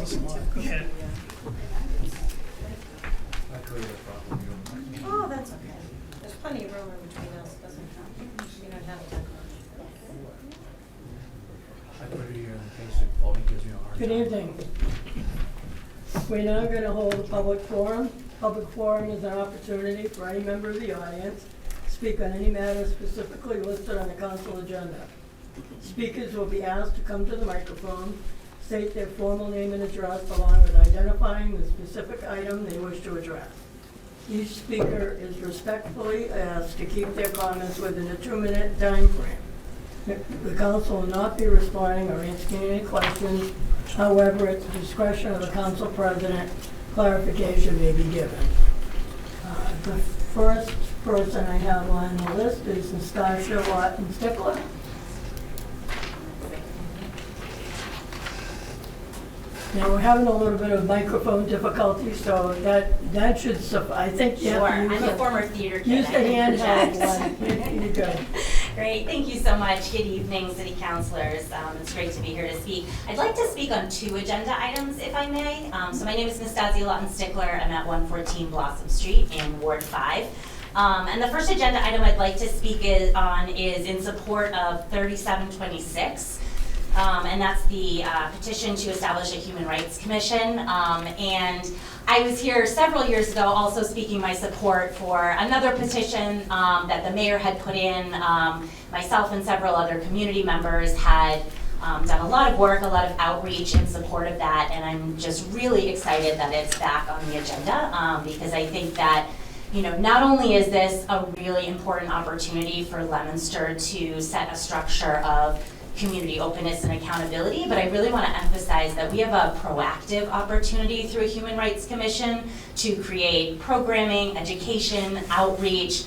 us a lot. Go ahead. Oh, that's okay. There's plenty of room in between us, doesn't count. We don't have that I put it here in case it Paul gives me a hard time. Good evening. We're now going to hold a public forum. Public forum is an opportunity for any member of the audience to speak on any matter specifically listed on the council agenda. Speakers will be asked to come to the microphone, state their formal name and address, along with identifying the specific item they wish to address. Each speaker is respectfully asked to keep their comments within a 2-minute time frame. The council will not be responding or answering any questions. However, at the discretion of the council president, clarification may be given. The first person I have on the list is Nastasia Watton-Stickler. Now, we're having a little bit of microphone difficulty, so that should suffice. I think you Sure, have to I'm a former theater kid. use the handheld project. one. You're good. Great, thank you so much. Good evening, city councilors. It's great to be here to speak. I'd like to speak on 2 agenda items, if I may. So my name is Nastasia Lawton-Stickler. I'm at 114 Blossom Street in Ward 5. And the first agenda item I'd like to speak on is in support of 3726. And that's the petition to establish a human rights commission. And I was here several years ago also speaking my support for another petition that the mayor had put in. Myself and several other community members had done a lot of work, a lot of outreach in support of that, and I'm just really excited that it's back on the agenda because I think that not only is this a really important opportunity for Leominster to set a structure of community openness and accountability, but I really want to emphasize that we have a proactive opportunity through a Human Rights Commission to create programming, education, outreach,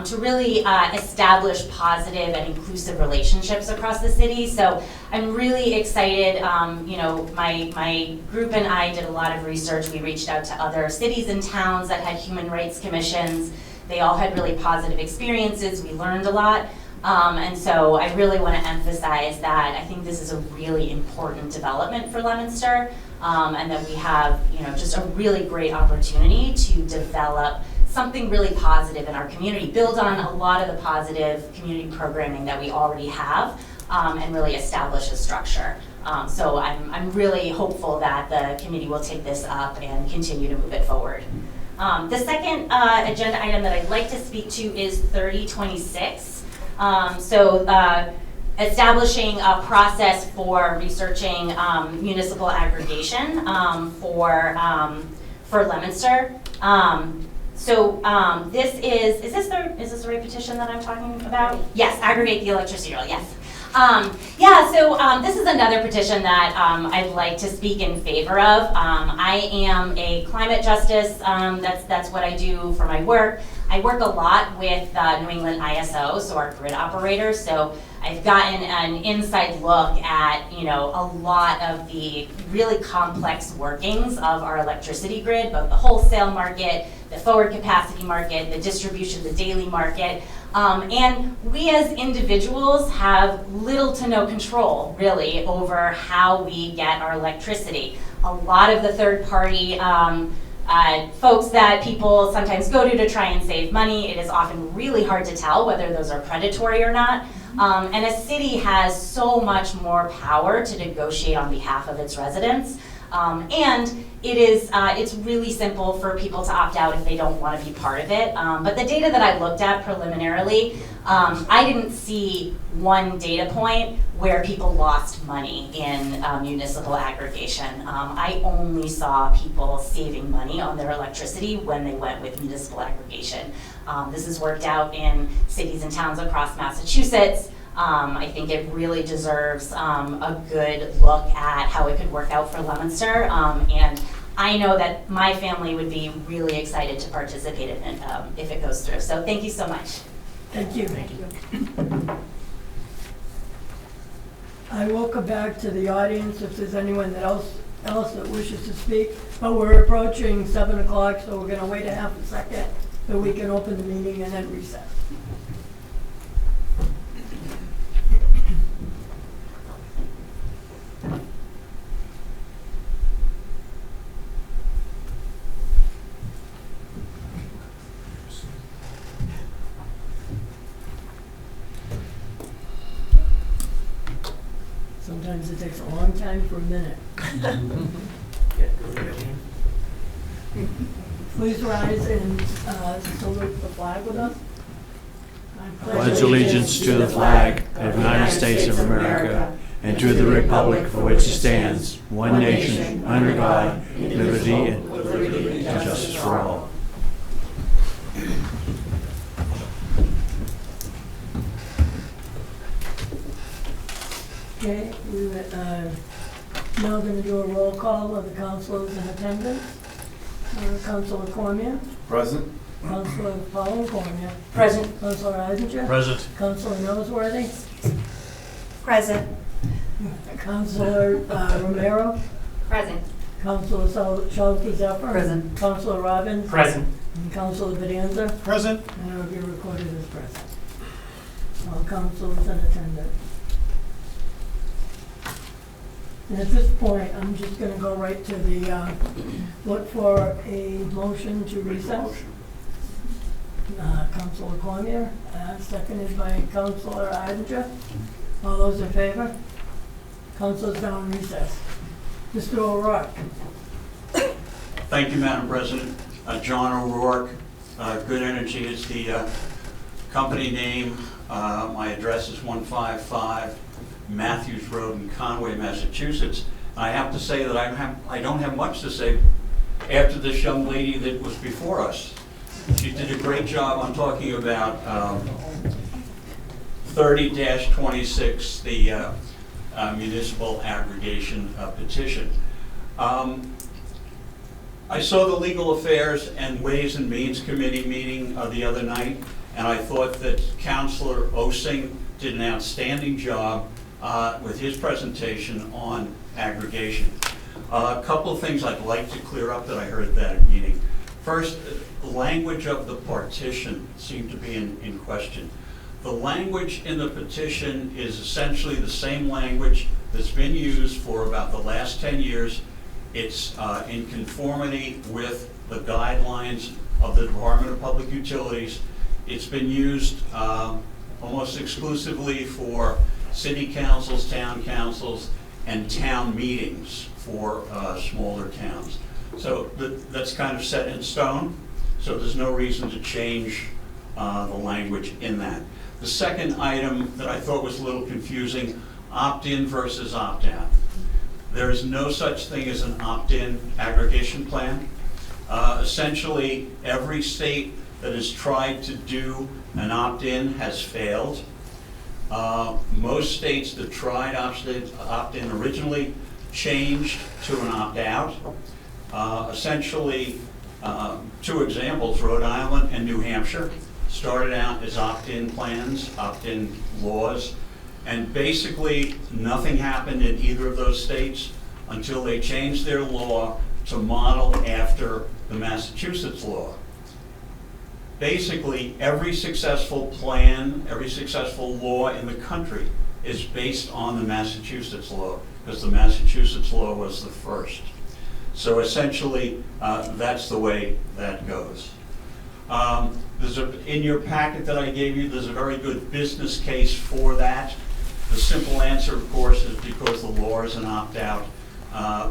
to really establish positive and inclusive relationships across the city. So I'm really excited. My group and I did a lot of research. We reached out to other cities and towns that had Human Rights Commissions. They all had really positive experiences. We learned a lot. And so I really want to emphasize that I think this is a really important development for Leominster, and that we have, just a really great opportunity to develop something really positive in our community, build on a lot of the positive community programming that we already have, and really establish a structure. So I'm really hopeful that the committee will take this up and continue to move it forward. The second agenda item that I'd like to speak to is 3026. Establishing a process for researching municipal aggregation for Leominster. This is this the right petition that I'm talking about? Yes, aggregate the electricity roll, yes. This is another petition that I'd like to speak in favor of. I am a climate justice, that's what I do for my work. I work a lot with New England ISO, so our grid operators, so I've gotten an inside look at, a lot of the really complex workings of our electricity grid, both the wholesale market, the forward capacity market, the distribution, the daily market. And we as individuals have little to no control, really, over how we get our electricity. A lot of the third-party folks that people sometimes go to try and save money, it is often really hard to tell whether those are predatory or not. And a city has so much more power to negotiate on behalf of its residents. And it's really simple for people to opt out if they don't want to be part of it. But the data that I looked at preliminarily, I didn't see one data point where people lost money in municipal aggregation. I only saw people saving money on their electricity when they went with municipal aggregation. This is worked out in cities and towns across Massachusetts. I think it really deserves a good look at how it could work out for Leominster. And I know that my family would be really excited to participate in it if it goes through. So thank you so much. Thank you. Thank you. I will come back to the audience if there's anyone else that wishes to speak. But we're approaching 7 o'clock, so we're going to wait a half a second so we can open the meeting and then recess. Sometimes it takes a long time for a minute. Please rise and salute the flag with us. I Pledge allegiance to the flag of the United States of America and to the republic for which it stands, one nation, under God, liberty and justice for all. Okay, we're now going to do a roll call of the councilors in attendance. Councilor Cormier, Present. Councilor Pauline Cormier, Present. Councilor Isinger, Present. Councilor Noseworthy, Present. Councilor Romero, Present. Councilor Shalfie Zephyr. Present. Councilor Robbins. Present. And Councilor Bedanza. Present. And I will be recorded as present. All councilors in attendance. And at this point, I'm just gonna go right to the, look for a motion to recess. Councilor Cormier, seconded by Councilor Isinger. All those in favor? Councilors down in recess. Mr. O'Rourke. Thank you, Madam President. John O'Rourke, Good Energy is the company name. My address is 155 Matthews Road in Conway, Massachusetts. I have to say that I don't have much to say after this young lady that was before us. She did a great job on talking about 30-26, the municipal aggregation petition. I saw the Legal Affairs and Ways and Means Committee meeting the other night, and I thought that Councilor Osing did an outstanding job with his presentation on aggregation. A couple of things I'd like to clear up that I heard at that meeting. First, the language of the partition seemed to be in question. The language in the petition is essentially the same language that's been used for about the last 10 years. It's in conformity with the guidelines of the Department of Public Utilities. It's been used almost exclusively for city councils, town councils, and town meetings for smaller towns. So that's kind of set in stone, so there's no reason to change the language in that. The second item that I thought was a little confusing, opt-in versus opt-out. There is no such thing as an opt-in aggregation plan. Essentially, every state that has tried to do an opt-in has failed. Most states that tried opt-in originally changed to an opt-out. Essentially, two examples, Rhode Island and New Hampshire started out as opt-in plans, opt-in laws, and basically nothing happened in either of those states until they changed their law to model after the Massachusetts law. Basically, every successful plan, every successful law in the country is based on the Massachusetts law, because the Massachusetts law was the first. So essentially, that's the way that goes. In your packet that I gave you, there's a very good business case for that. The simple answer, of course, is because the law is an opt-out,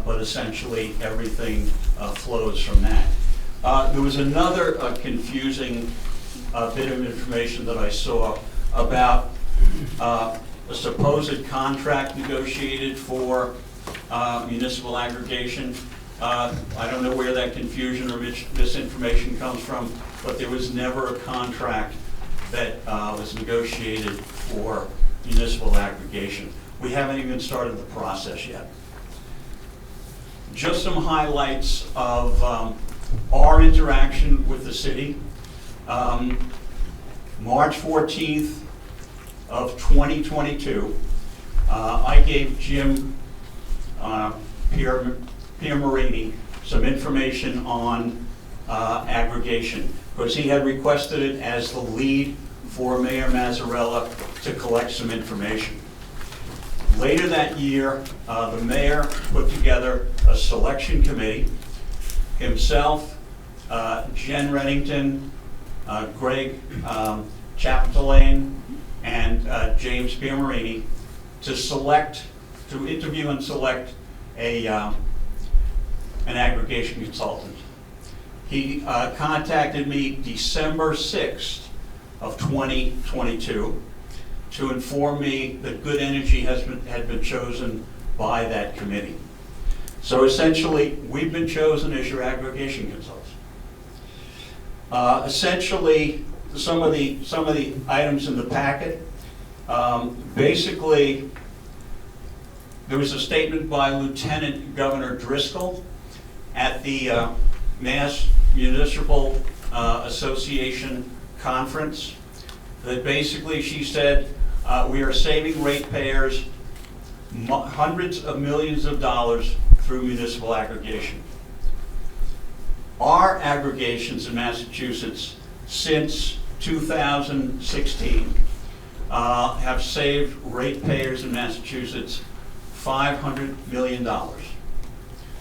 but essentially everything flows from that. There was another confusing bit of information that I saw about a supposed contract negotiated for municipal aggregation. I don't know where that confusion or misinformation comes from, but there was never a contract that was negotiated for municipal aggregation. We haven't even started the process yet. Just some highlights of our interaction with the city. March 14th of 2022, I gave Jim Piermarini some information on aggregation, because he had requested it as the lead for Mayor Mazzarella to collect some information. Later that year, the mayor put together a selection committee, himself, Jen Reddington, Greg Chapdelaine, and James Piermarini, to select to interview and select an aggregation consultant. He contacted me December 6th of 2022 to inform me that Good Energy had been chosen by that committee. So essentially, we've been chosen as your aggregation consultant. Essentially, some of the items in the packet. Basically, there was a statement by Lieutenant Governor Driscoll at the Mass Municipal Association conference that basically she said, we are saving ratepayers hundreds of millions of dollars through municipal aggregation. Our aggregations in Massachusetts since 2016 have saved ratepayers in Massachusetts $500 million.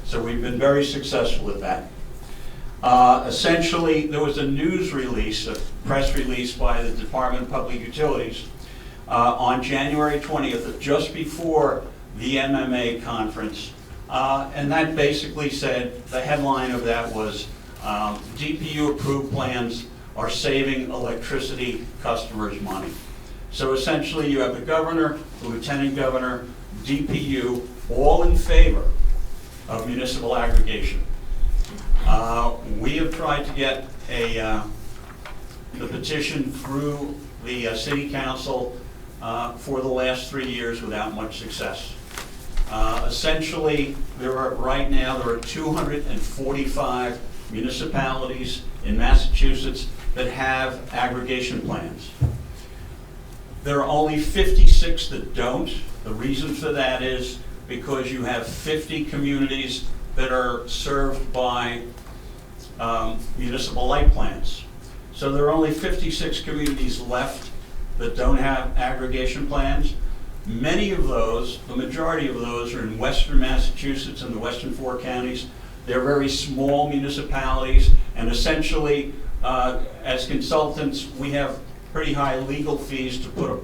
So we've been very successful at that. Essentially, there was a news release, a press release by the Department of Public Utilities on January 20th, just before the MMA conference. And that basically said, the headline of that was, DPU approved plans are saving electricity customers money. So essentially, you have the governor, the lieutenant governor, DPU, all in favor of municipal aggregation. We have tried to get the petition through the city council for the last 3 years without much success. Essentially, right now there are 245 municipalities in Massachusetts that have aggregation plans. There are only 56 that don't. The reason for that is because you have 50 communities that are served by municipal light plants. So there are only 56 communities left that don't have aggregation plans. Many of those, the majority of those, are in western Massachusetts and the western 4 counties. They're very small municipalities, and essentially, as consultants, we have pretty high legal fees to put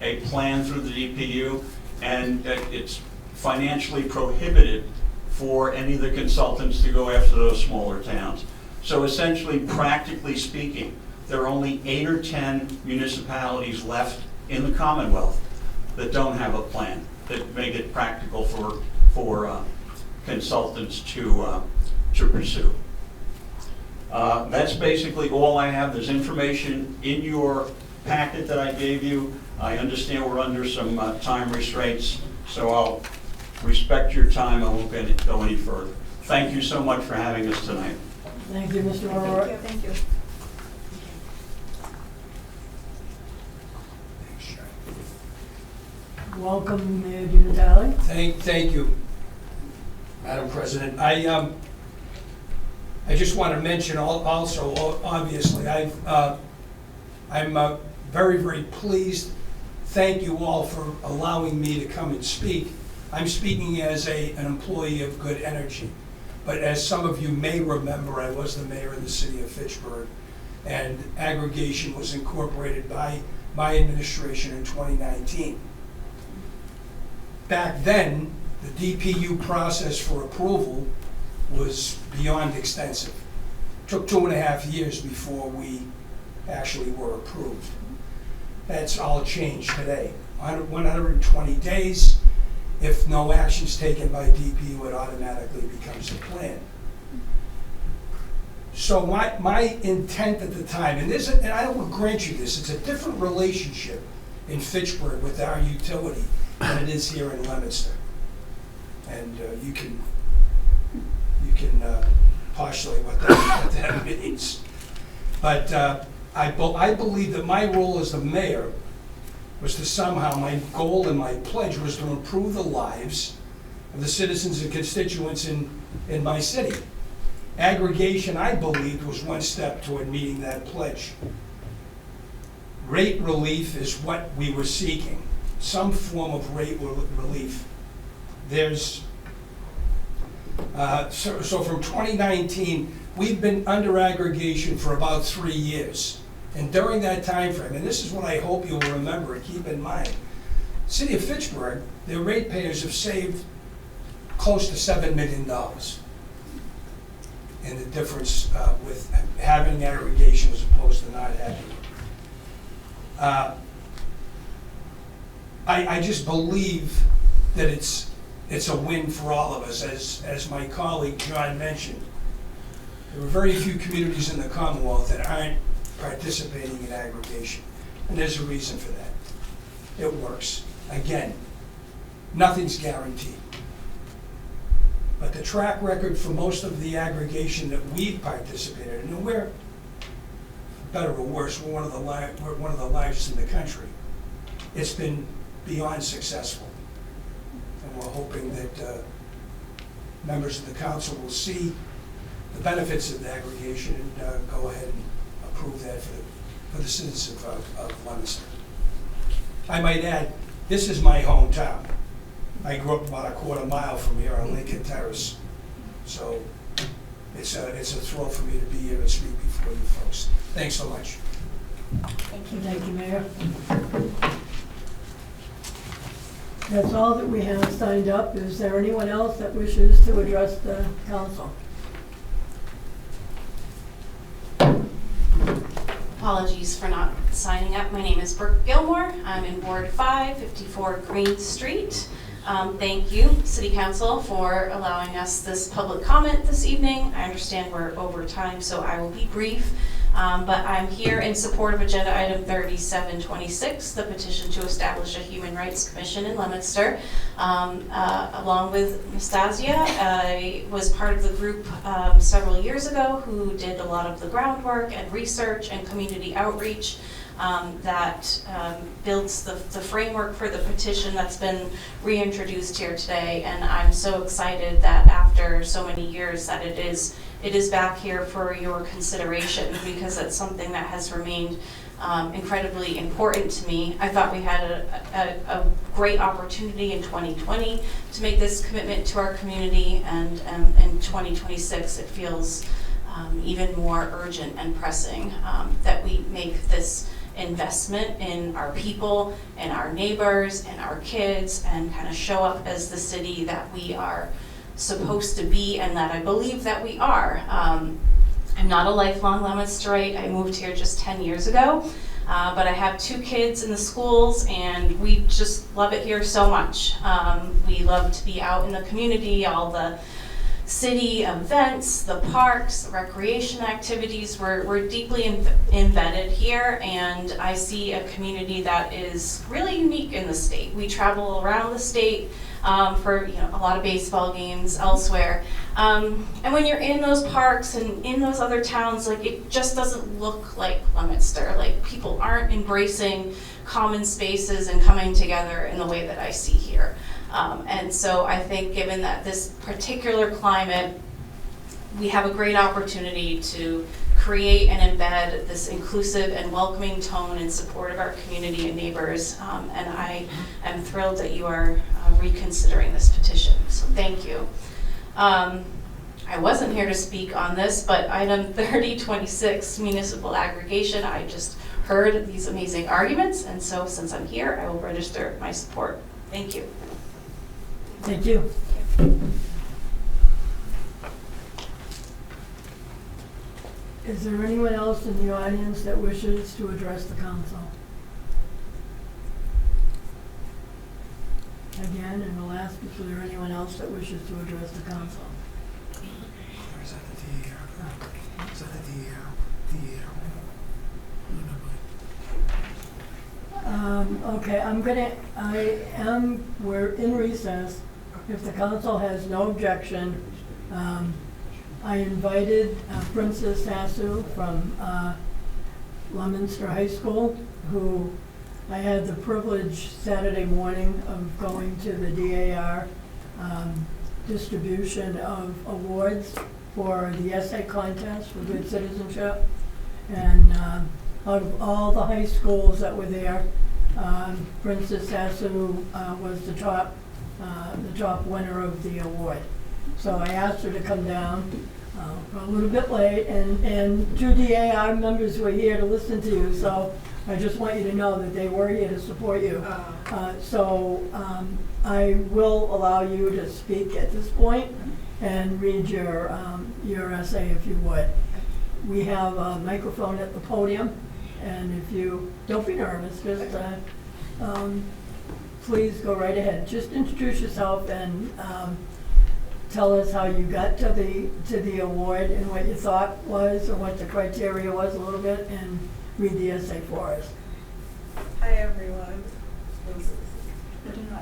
a plan through the DPU, and it's financially prohibited for any of the consultants to go after those smaller towns. So essentially, practically speaking, there are only 8 or 10 municipalities left in the Commonwealth that don't have a plan that make it practical for consultants to pursue. That's basically all I have. There's information in your packet that I gave you. I understand we're under some time restraints, so I'll respect your time. I won't go any further. Thank you so much for having us tonight. Thank you, Mr. O'Rourke. Thank you. Welcome, Mayor Di Natale. Thank you, Madam President. I just want to mention also, obviously, I'm very, very pleased. Thank you all for allowing me to come and speak. I'm speaking as an employee of Good Energy, but as some of you may remember, I was the mayor of the city of Fitchburg, and aggregation was incorporated by my administration in 2019. Back then, the DPU process for approval was beyond extensive. It took 2.5 years before we actually were approved. That's all changed today. 120 days. If no action's taken by DPU, it automatically becomes a plan. So my intent at the time, and I will grant you this, it's a different relationship in Fitchburg with our utility than it is here in Leominster. And you can postulate what that means. But I believe that my role as the mayor was to somehow, my goal and my pledge was to improve the lives of the citizens and constituents in my city. Aggregation, I believed, was one step toward meeting that pledge. Rate relief is what we were seeking, some form of rate relief. There's, so from 2019, we've been under aggregation for about 3 years. And during that time frame, and this is what I hope you'll remember and keep in mind, City of Fitchburg, their ratepayers have saved close to $7 million in the difference with having aggregation as opposed to not having it. I just believe that it's a win for all of us. As my colleague John mentioned, there are very few communities in the Commonwealth that aren't participating in aggregation, and there's a reason for that. It works. Again, nothing's guaranteed. But the track record for most of the aggregation that we've participated in, and we're, better or worse, we're one of the largest in the country. It's been beyond successful. And we're hoping that members of the council will see the benefits of the aggregation and go ahead and approve that for the citizens of Leominster. I might add, this is my hometown. I grew up about a quarter mile from here on Lincoln Terrace. So it's a thrill for me to be here and speak before you folks. Thanks so much. Thank you. Thank you, Mayor. That's all that we have signed up. Is there anyone else that wishes to address the council? Apologies for not signing up. My name is Brooke Gilmore. I'm in Ward 5, 54 Green Street. Thank you, City Council, for allowing us this public comment this evening. I understand we're over time, so I will be brief. But I'm here in support of Agenda Item 3726, the petition to establish a Human Rights Commission in Leominster. Along with Nastasia, I was part of the group several years ago who did a lot of the groundwork and research and community outreach that builds the framework for the petition that's been reintroduced here today. And I'm so excited that after so many years that it is back here for your consideration, because it's something that has remained incredibly important to me. I thought we had a great opportunity in 2020 to make this commitment to our community, and in 2026 it feels even more urgent and pressing that we make this investment in our people and our neighbors and our kids, and kind of show up as the city that we are supposed to be and that I believe that we are. I'm not a lifelong Leominsterite. I moved here just 10 years ago, but I have 2 kids in the schools and we just love it here so much. We love to be out in the community, all the city events, the parks, recreation activities. We're deeply embedded here, and I see a community that is really unique in the state. We travel around the state for a lot of baseball games elsewhere. And when you're in those parks and in those other towns, like, it just doesn't look like Leominster. Like, people aren't embracing common spaces and coming together in the way that I see here. And so I think, given that this particular climate, we have a great opportunity to create and embed this inclusive and welcoming tone in support of our community and neighbors. And I am thrilled that you are reconsidering this petition. So thank you. I wasn't here to speak on this, but item 3026, municipal aggregation, I just heard these amazing arguments. And so since I'm here, I will register my support. Thank you. Thank you. Is there anyone else in the audience that wishes to address the council? Again, and we'll ask if there anyone else that wishes to address the council. Is that the DER? Is that the DER? Okay, we're in recess. If the council has no objection, I invited Princess Sasu from Leominster High School, who I had the privilege Saturday morning of going to the DAR distribution of awards for the essay contest for good citizenship. And out of all the high schools that were there, Princess Sasu was the top winner of the award. So I asked her to come down, a little bit late, and 2 DAI members were here to listen to you, so I just want you to know that they were here to support you. I will allow you to speak at this point and read your essay if you would. We have a microphone at the podium, and if you, don't be nervous, just please go right ahead. Just introduce yourself and tell us how you got to the award and what your thought was and what the criteria was a little bit, and read the essay for us. Hi, everyone.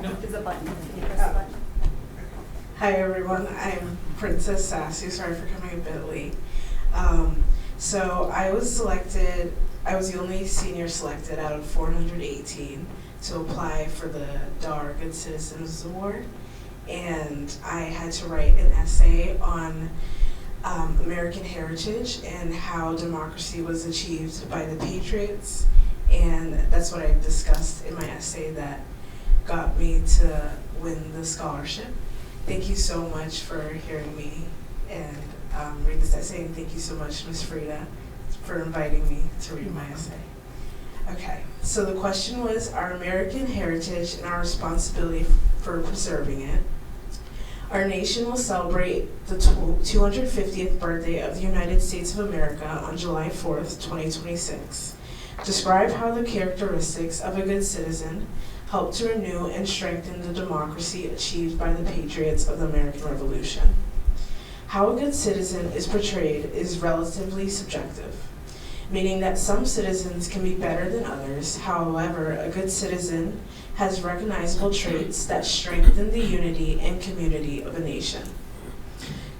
There's a button. You press the button. Hi, everyone. I'm Princess Sassy. Sorry for coming a bit late. So I was selected, I was the only senior selected out of 418 to apply for the DAR Good Citizens Award. And I had to write an essay on American heritage and how democracy was achieved by the Patriots. And that's what I discussed in my essay that got me to win the scholarship. Thank you so much for hearing me and read this essay, and thank you so much, Ms. Frida, for inviting me to read my essay. Okay, so the question was our American heritage and our responsibility for preserving it. Our nation will celebrate the 250th birthday of the United States of America on July 4th, 2026. Describe how the characteristics of a good citizen help to renew and strengthen the democracy achieved by the patriots of the American Revolution. How a good citizen is portrayed is relatively subjective, meaning that some citizens can be better than others. However, a good citizen has recognizable traits that strengthen the unity and community of a nation.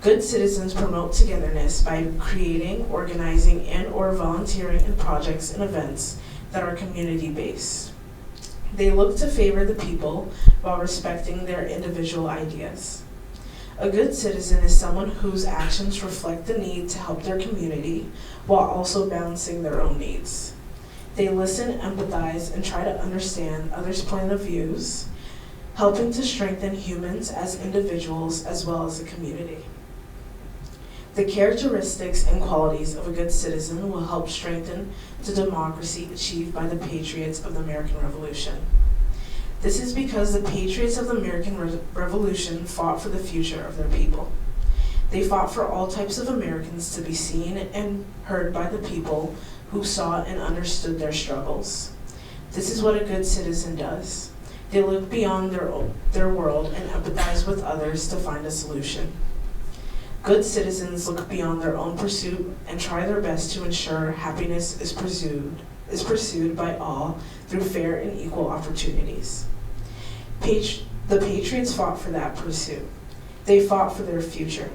Good citizens promote togetherness by creating, organizing, and/or volunteering in projects and events that are community-based. They look to favor the people while respecting their individual ideas. A good citizen is someone whose actions reflect the need to help their community while also balancing their own needs. They listen, empathize, and try to understand others' point of views, helping to strengthen humans as individuals as well as a community. The characteristics and qualities of a good citizen will help strengthen the democracy achieved by the patriots of the American Revolution. This is because the patriots of the American Revolution fought for the future of their people. They fought for all types of Americans to be seen and heard by the people who saw and understood their struggles. This is what a good citizen does. They look beyond their world and empathize with others to find a solution. Good citizens look beyond their own pursuit and try their best to ensure happiness is pursued by all through fair and equal opportunities. The patriots fought for that pursuit. They fought for their future.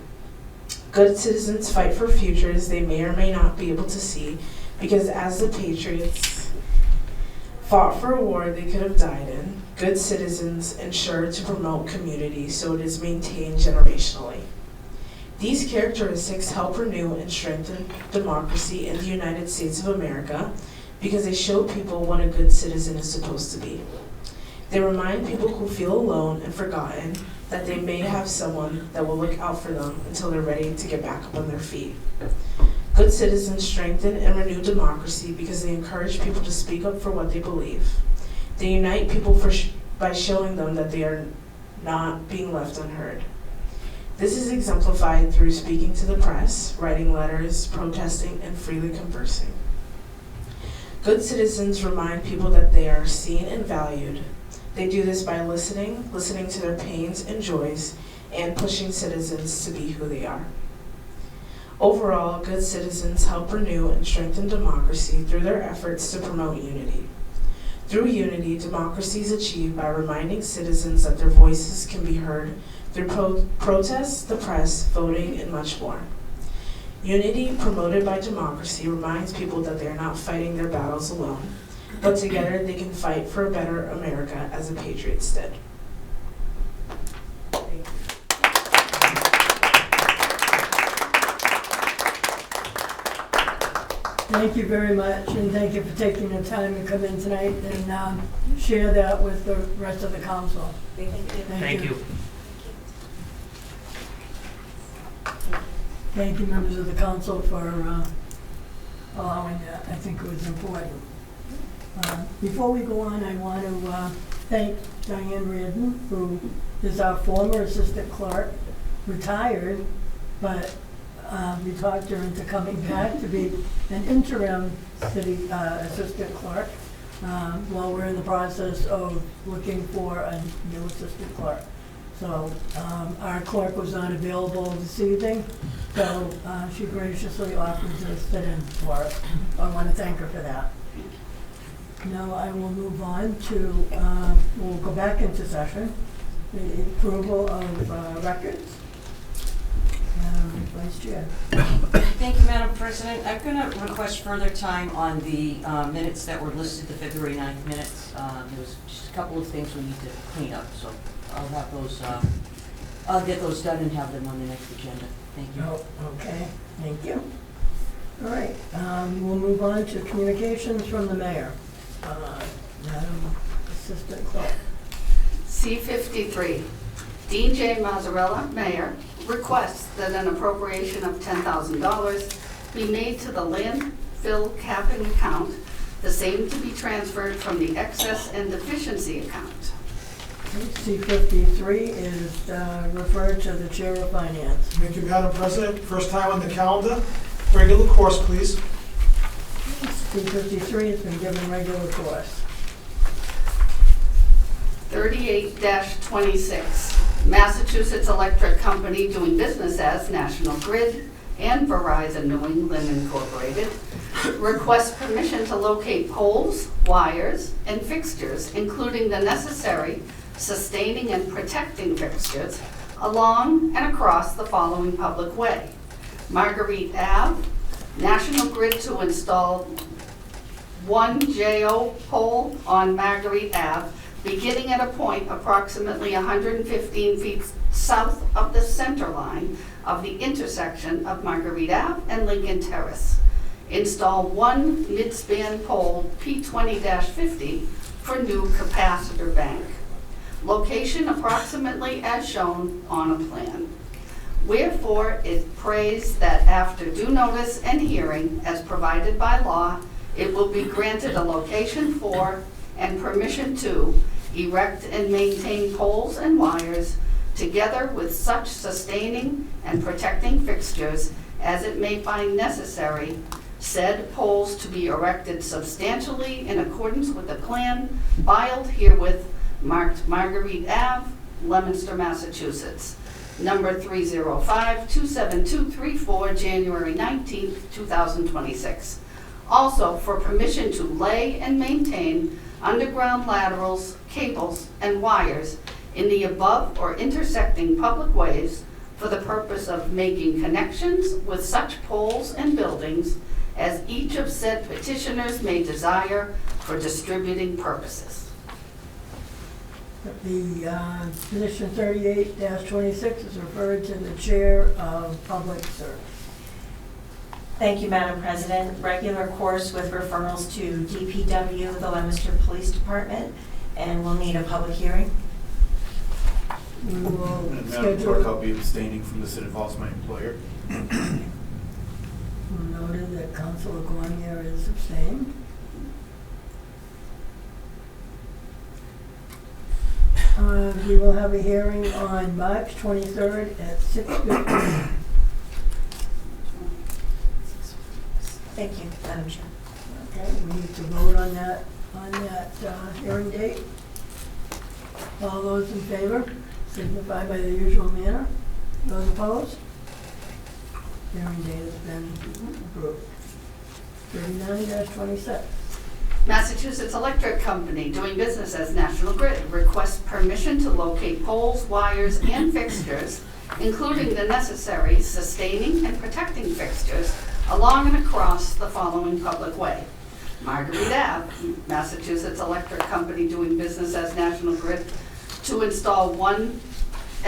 Good citizens fight for futures they may or may not be able to see, because as the patriots fought for a war they could have died in, good citizens ensure to promote community so it is maintained generationally. These characteristics help renew and strengthen democracy in the United States of America because they show people what a good citizen is supposed to be. They remind people who feel alone and forgotten that they may have someone that will look out for them until they're ready to get back up on their feet. Good citizens strengthen and renew democracy because they encourage people to speak up for what they believe. They unite people by showing them that they are not being left unheard. This is exemplified through speaking to the press, writing letters, protesting, and freely conversing. Good citizens remind people that they are seen and valued. They do this by listening to their pains and joys, and pushing citizens to be who they are. Overall, good citizens help renew and strengthen democracy through their efforts to promote unity. Through unity, democracy is achieved by reminding citizens that their voices can be heard through protests, the press, voting, and much more. Unity promoted by democracy reminds people that they are not fighting their battles alone, but together they can fight for a better America as the patriots did. Thank you very much, and thank you for taking the time to come in tonight and share that with the rest of the council. Thank you. Thank you. Thank you, members of the council, for allowing that. I think it was important. Before we go on, I want to thank Diane Reardon, who is our former assistant clerk, retired, but we talked her into coming back to be an interim city assistant clerk while we're in the process of looking for a new assistant clerk. So our clerk was not available this evening, so she graciously offered to sit in for us. I want to thank her for that. Now I will move on to, we'll go back into session, the approval of records. Vice Chair. Thank you, Madam President. I'm going to request further time on the minutes that were listed, the February 9th minutes. There was just a couple of things we need to clean up, so I'll have those, I'll get those done and have them on the next agenda. Thank you. Oh, okay, thank you. All right, we'll move on to communications from the mayor. Madam Assistant Clerk. C-53, Dean J. Mazzarella, Mayor, requests that an appropriation of $10,000 be made to the landfill capping account, the same to be transferred from the excess and deficiency account. C-53 is referred to the Chair of Finance. Thank you, Madam President. First time on the calendar. Regular course, please. C-53 has been given regular course. 38-26, Massachusetts Electric Company doing business as National Grid and Verizon New England Incorporated requests permission to locate poles, wires, and fixtures, including the necessary sustaining and protecting fixtures, along and across the following public way. Marguerite Ave, National Grid to install one JO pole on Marguerite Ave, beginning at a point approximately 115 feet south of the center line of the intersection of Marguerite Ave and Lincoln Terrace. Install one mid-span pole P20-50 for new capacitor bank. Location approximately as shown on a plan. Wherefore, it prays that after due notice and hearing, as provided by law, it will be granted a location for and permission to erect and maintain poles and wires, together with such sustaining and protecting fixtures as it may find necessary, said poles to be erected substantially in accordance with the plan filed herewith, marked Marguerite Ave, Leominster, Massachusetts. Number 305-27234, January 19th, 2026. Also, for permission to lay and maintain underground laterals, cables, and wires in the above or intersecting public ways for the purpose of making connections with such poles and buildings as each of said petitioners may desire for distributing purposes. The position 38-26 is referred to the Chair of Public Service. Thank you, Madam President. Regular course with referrals to DPW, the Leominster Police Department, and we'll need a public hearing. We will And Madam Clerk, schedule. I'll be abstaining from this. It involves my employer. Noted that Councilor Guarnier is abstained. We will have a hearing on March 23rd at 6:15. Thank you, Madam Chair. Okay, we need to vote on that hearing date. All those in favor signify by the usual manner. Those opposed? Hearing date has been approved. 39-26. Massachusetts Electric Company, doing business as National Grid, requests permission to locate poles, wires, and fixtures, including the necessary sustaining and protecting fixtures, along and across the following public way. Marguerite Ave, Massachusetts Electric Company, doing business as National Grid, to install one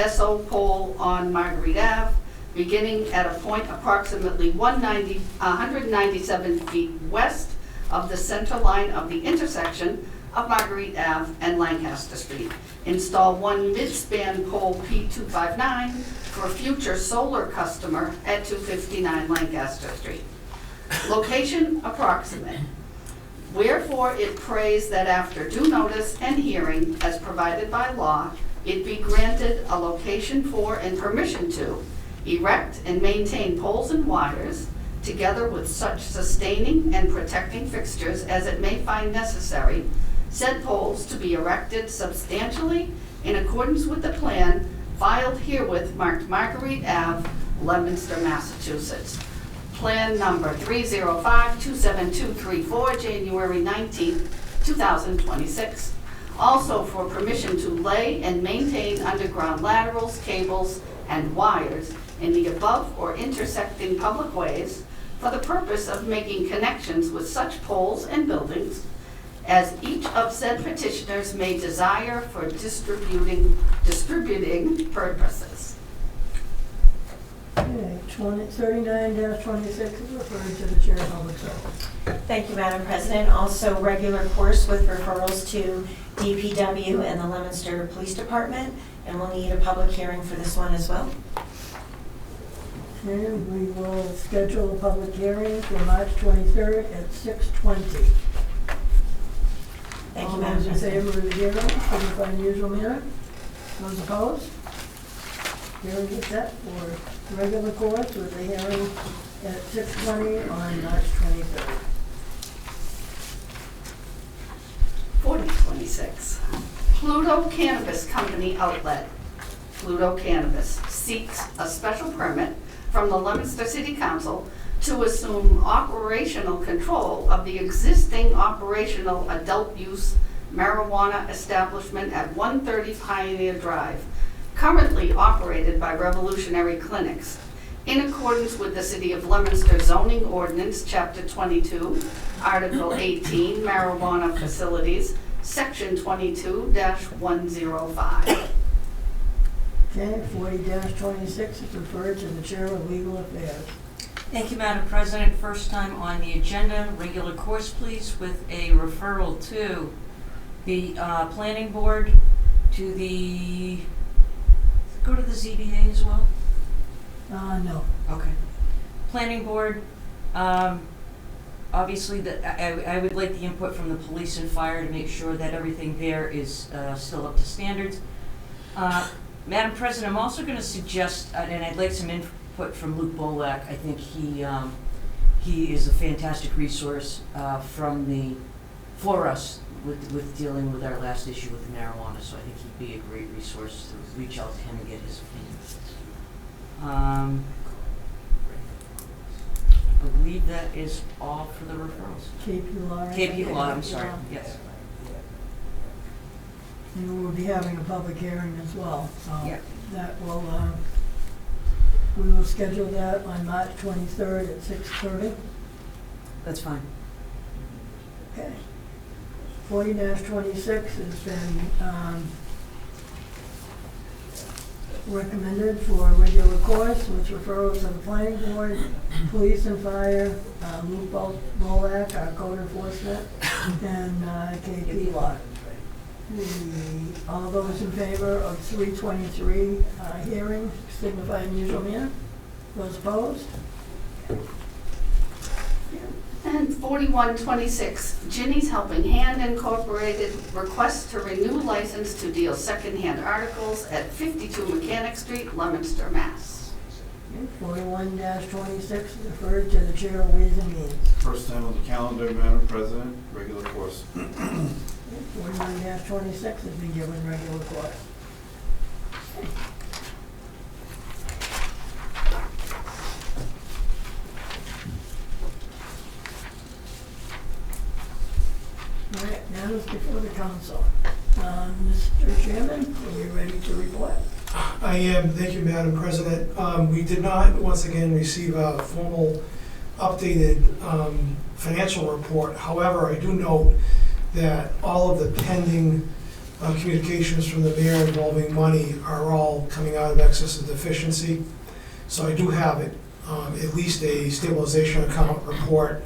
SO pole on Marguerite Ave, beginning at a point approximately 197 feet west of the center line of the intersection of Marguerite Ave and Lancaster Street. Install one mid-span pole P259 for a future solar customer at 259 Lancaster Street. Location approximate. Wherefore it prays that after due notice and hearing, as provided by law, it be granted a location for and permission to erect and maintain poles and wires, together with such sustaining and protecting fixtures as it may find necessary, said poles to be erected substantially in accordance with the plan filed herewith marked Marguerite Ave, Leominster, Massachusetts. Plan number 305-27234, January 19, 2026. Also for permission to lay and maintain underground laterals, cables, and wires in the above or intersecting public ways for the purpose of making connections with such poles and buildings as each of said petitioners may desire for distributing purposes. Okay, 39-26 is referred to the Chair of Public Service. Thank you, Madam President. Also, regular course with referrals to DPW and the Leominster Police Department, and we'll need a public hearing for this one as well. And we will schedule a public hearing for March 23rd at 6:20. Thank you, All Madam those in President. favor of the hearing, signify in the usual manner. Those opposed? Hearing is set for regular course with a hearing at 6:20 on March 23rd. 4026, Pluto Cannabis Company Outlet. Pluto Cannabis seeks a special permit from the Leominster City Council to assume operational control of the existing operational adult use marijuana establishment at 130 Pioneer Drive, currently operated by Revolutionary Clinics, in accordance with the City of Leominster zoning ordinance, Chapter 22, Article 18, marijuana facilities, Section 22-105. Okay, 40-26 is referred to the Chair of Legal Affairs. Thank you, Madam President. First time on the agenda, regular course, please, with a referral to the Planning Board, to the, go to the ZBA as well? No. Okay. Planning Board, obviously, I would like the input from the police and fire to make sure that everything there is still up to standards. Madam President, I'm also going to suggest, and I'd like some input from Luke Bolak. I think he is a fantastic resource for us with dealing with our last issue with the marijuana, so I think he'd be a great resource to reach out to him and get his opinion. I believe that is all for the referrals. KP Law. KP Law, I'm sorry, yes. And we'll be having a public hearing as well, so Yeah. that will, we will schedule that on March 23rd at 6:30. That's fine. Okay. 40-26 has been recommended for a regular course with referrals to the Planning Board, Police and Fire, Luke Bolak, our code enforcement, and KP Law. All those in favor of 323 hearing signify in the usual manner. Those opposed? And 4126, Ginny's Helping Hand Incorporated requests to renew license to deal secondhand articles at 52 Mechanic Street, Leominster, Mass. 41-26 is referred to the Chair of Ways and Means. First time on the calendar, Madam President, regular course. 41-26 has been given regular course. All right, now it's before the council. Mr. Chairman, are you ready to report? I am, thank you, Madam President. We did not, once again, receive a formal updated financial report. However, I do note that all of the pending communications from the mayor involving money are all coming out of excess and deficiency. So I do have it, at least a stabilization account report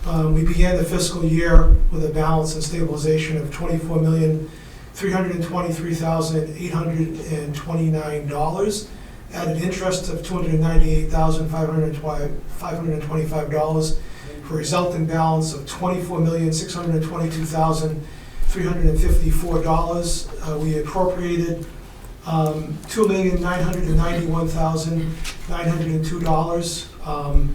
We began the fiscal year with a balance and stabilization of $24,323,829, added interest of $298,525, for a resulting balance of $24,622,354. We appropriated $2,991,902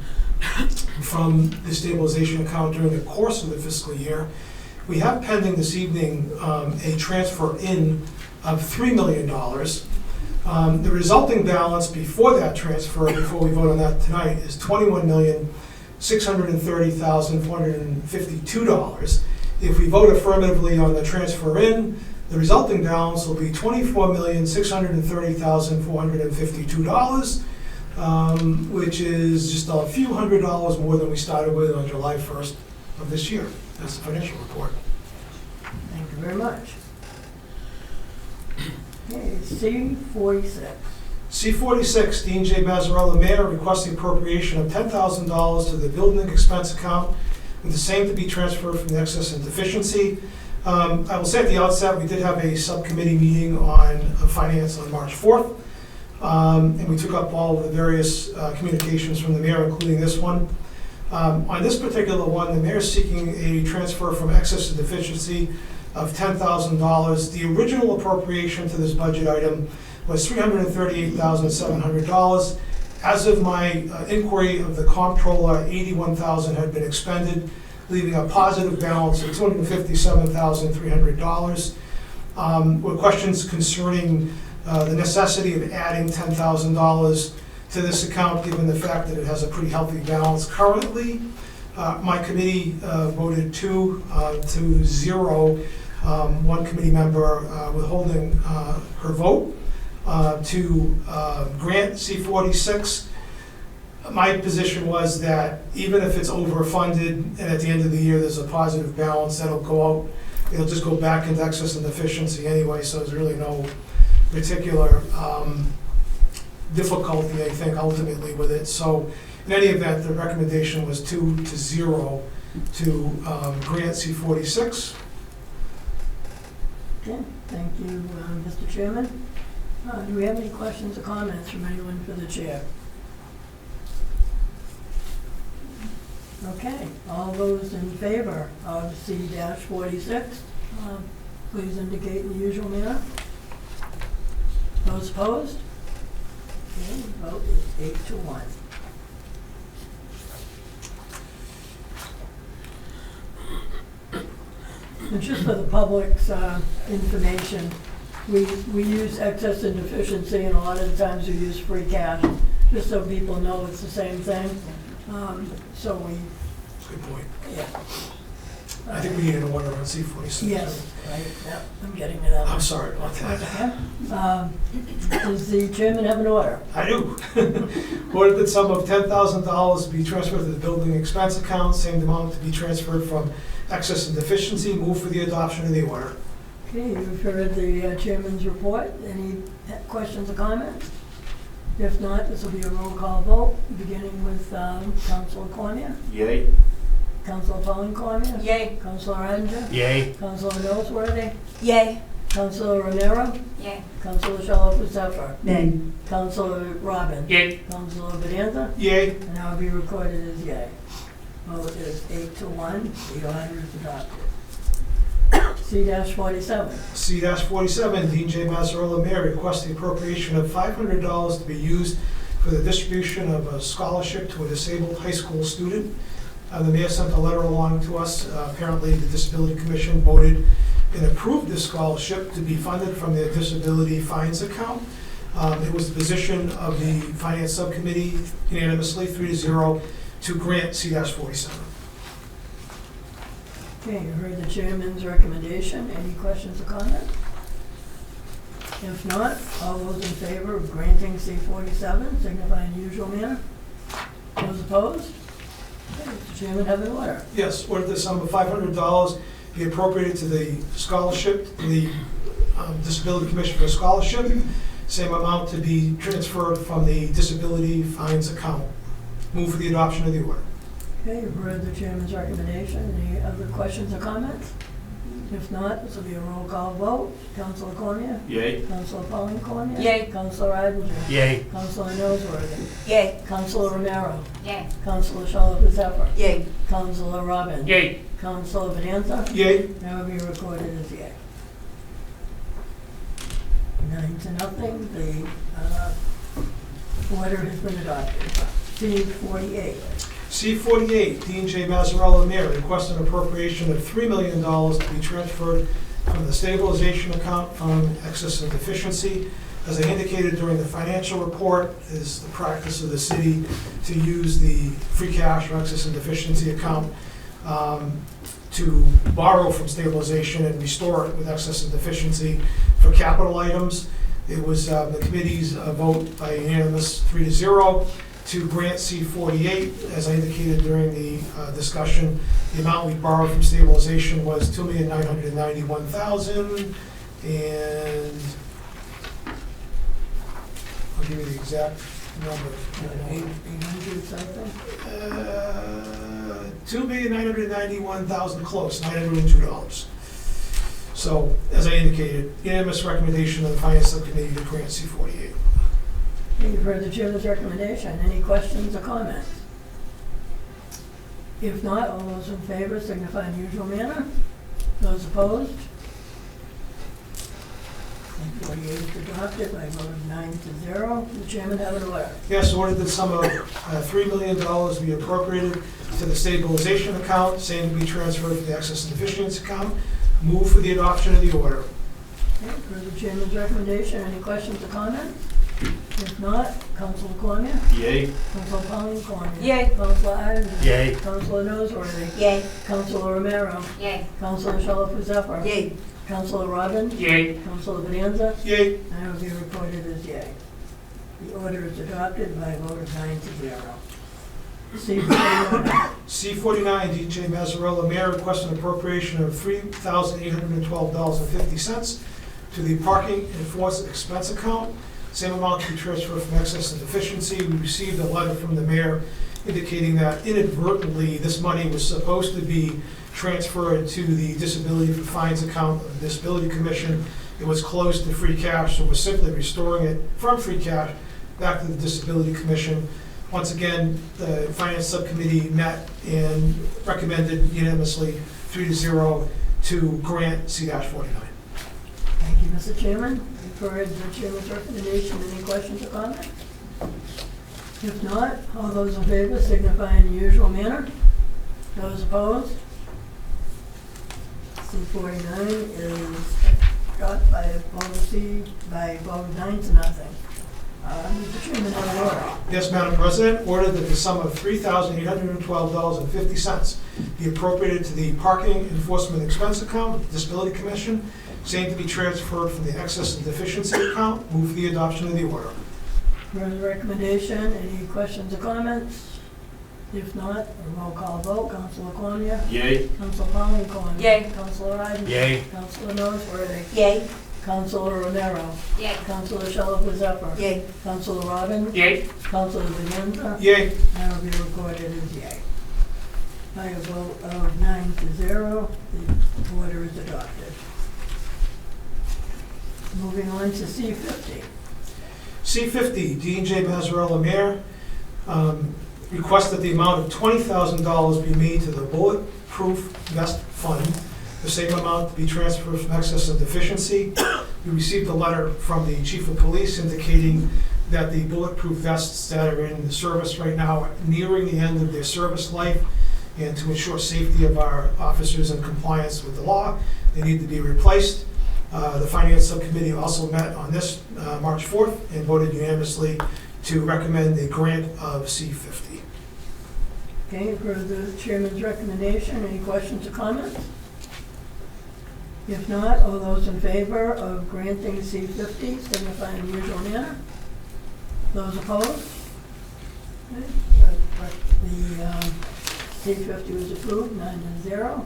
from the stabilization account during the course of the fiscal year. We have pending this evening a transfer in of $3 million. The resulting balance before that transfer, before we vote on that tonight, is $21,630,452. If we vote affirmatively on the transfer in, the resulting balance will be $24,630,452, which is just a few $100 more than we started with on July 1st of this year. That's the financial report. Thank you very much. Okay, C-46. C-46, Dean J. Mazzarella, Mayor, requests the appropriation of $10,000 to the building expense account, with the same to be transferred from the excess and deficiency. I will say at the outset, we did have a subcommittee meeting on finance on March 4th, and we took up all of the various communications from the mayor, including this one. On this particular one, the mayor is seeking a transfer from excess and deficiency of $10,000. The original appropriation to this budget item was $338,700. As of my inquiry of the comptroller, $81,000 had been expended, leaving a positive balance of $257,300. Were questions concerning the necessity of adding $10,000 to this account, given the fact that it has a pretty healthy balance currently. My committee voted 2-0, one committee member withholding her vote to grant C-46. My position was that even if it's overfunded and at the end of the year there's a positive balance, that'll go out, it'll just go back into excess and deficiency anyway, so there's really no particular difficulty, I think, ultimately with it. So in any event, the recommendation was 2-0 to grant C-46. Okay, thank you, Mr. Chairman. Do we have any questions or comments from anyone for the chair? Okay, all those in favor of C-46, please indicate in the usual manner. Those opposed? Okay, the vote is 8-1. And just for the public's information, we use excess and deficiency, and a lot of the times we use free cash, just so people know it's the same thing. So we, Good point. yeah. I think we need an order on C-46. Yes, right, yeah, I'm getting to that. I'm sorry about that. Does the chairman have an order? I do. Order that sum of $10,000 be transferred to the building expense account, same amount to be transferred from excess and deficiency. Move for the adoption of the order. Okay, you've heard the chairman's report. Any questions or comments? If not, this will be a roll call vote, beginning with Councilor Cormier. Yay. Councilor Pauline Cormier. Yay. Councilor Atinger. Yay. Councilor Noseworthy. Yay. Councilor Romero. Yay. Councilor Shalfo Zephyr. Nay. Councilor Robin. Yay. Councilor Bedanza. Yay. And that will be recorded as yay. Vote is 8-1. The order is adopted. C-47. C-47, Dean J. Mazzarella, Mayor, requests the appropriation of $500 to be used for the distribution of a scholarship to a disabled high school student. The mayor sent a letter along to us. Apparently, the Disability Commission voted and approved this scholarship to be funded from their disability fines account. It was the position of the Finance Subcommittee unanimously, 3-0, to grant C-47. Okay, you heard the chairman's recommendation. Any questions or comments? If not, all those in favor of granting C-47 signify in the usual manner. Those opposed? Okay, Mr. Chairman, have an order. Yes, order the sum of $500 be appropriated to the scholarship, to the Disability Commission for a scholarship. Same amount to be transferred from the disability fines account. Move for the adoption of the order. Okay, you've heard the chairman's recommendation. Any other questions or comments? If not, this will be a roll call vote. Councilor Cormier? Yay. Councilor Pauline Cormier? Yay. Councilor Iden? Yay. Councilor Noseworthy? Yay. Councilor Romero? Yay. Councilor Shalfo Zephyr? Yay. Councilor Robin? Yay. Councilor Bonanza? Yay. That will be recorded as yay. 9-0, the order has been adopted. C-48. C-48, Dean J. Mazzarella, Mayor, requests an appropriation of $3 million to be transferred from the stabilization account from excess and deficiency. As I indicated during the financial report, it is the practice of the city to use the free cash or excess and deficiency account to borrow from stabilization and restore it with excess and deficiency for capital items. It was the committee's vote by unanimous 3-0 to grant C-48. As I indicated during the discussion, the amount we borrowed from stabilization was $2,991,000, and I'll give you the exact number. 800 something? $2,991,000, close, $902. So, as I indicated, unanimous recommendation of the Finance Subcommittee to grant C-48. You've heard the chairman's recommendation. Any questions or comments? If not, all those in favor signify in the usual manner. Those opposed? C-48 is adopted by a vote of 9-0. The chairman have an order. Yes, ordered that sum of $3 million be appropriated to the stabilization account, same to be transferred to the excess and deficiency account. Move for the adoption of the order. Okay, for the chairman's recommendation, any questions or comments? If not, Councilor Cormier? Yay. Councilor Pauline Cormier? Yay. Councilor Iden? Yay. Councilor Noseworthy? Yay. Councilor Romero? Yay. Councilor Shalfo Zephyr? Yay. Councilor Robin? Yay. Councilor Bonanza? Yay. And it will be reported as yay. The order is adopted by a vote of 9-0. C-49. C-49, DJ Mazzarella, Mayor, requests an appropriation of $3,812.50 to the parking enforcement expense account. Same amount to be transferred from excess and deficiency. We received a letter from the mayor indicating that inadvertently this money was supposed to be transferred to the Disability for Fines account of the Disability Commission. It was closed to free cash, so we're simply restoring it from free cash back to the Disability Commission. Once again, the Finance Subcommittee met and recommended unanimously 3-0 to grant C-49. Thank you, Mr. Chairman. You've heard the chairman's recommendation. Any questions or comments? If not, all those in favor signify in the usual manner. Those opposed? C-49 is adopted by a vote of 9-0. Mr. Chairman, have an order. Yes, Madam President, ordered that the sum of $3,812.50 be appropriated to the Parking Enforcement Expense Account of the Disability Commission, same to be transferred from the Excess and Deficiency Account. Move for the adoption of the order. For the recommendation, any questions or comments? If not, a roll call vote. Councilor Cormier? Yay. Councilor Pauline Cormier? Yay. Councilor Iden? Yay. Councilor Noseworthy? Yay. Councilor Romero? Yay. Councilor Shalfo Zephyr? Yay. Councilor Robin? Yay. Councilor Bonanza? Yay. That will be recorded as yay. By a vote of 9-0, the order is adopted. Moving on to C-50. C-50, Dean J. Mazzarella, Mayor, requests that the amount of $20,000 be made to the Bulletproof Vest Fund, the same amount to be transferred from excess and deficiency. We received a letter from the Chief of Police indicating that the bulletproof vests that are in the service right now are nearing the end of their service life, and to ensure safety of our officers and compliance with the law, they need to be replaced. The Finance Subcommittee also met on this March 4th and voted unanimously to recommend a grant of C-50. Okay, for the chairman's recommendation, any questions or comments? If not, all those in favor of granting C-50 signify in the usual manner. Those opposed? Okay, the C-50 was approved, 9-0.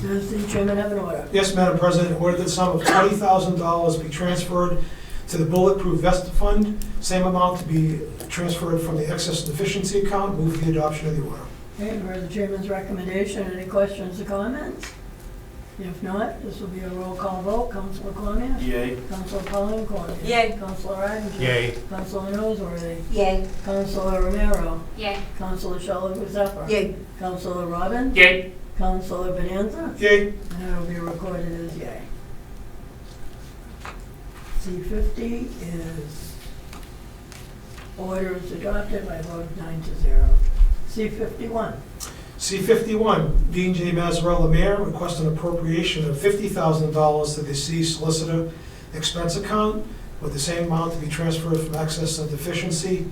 Does the chairman have an order? Yes, Madam President, ordered that the sum of $20,000 be transferred to the Bulletproof Vest Fund, same amount to be transferred from the Excess and Deficiency account. Move for the adoption of the order. Okay, you've heard the chairman's recommendation. Any questions or comments? If not, this will be a roll call vote. Councilor Cormier? Yay. Councilor Pauline Cormier? Yay. Councilor Iden? Yay. Councilor Noseworthy? Yay. Councilor Romero? Yay. Councilor Shalhoub Zephyr? Yay. Councilor Robbins? Yay. Councilor Bonanza? Yay. And it will be recorded as yay. C50 is, order is adopted by vote 9-0. C51. C51, Dean J. Mazzarella, Mayor, request an appropriation of $50,000 to the city solicitor expense account, with the same amount to be transferred from excess and deficiency.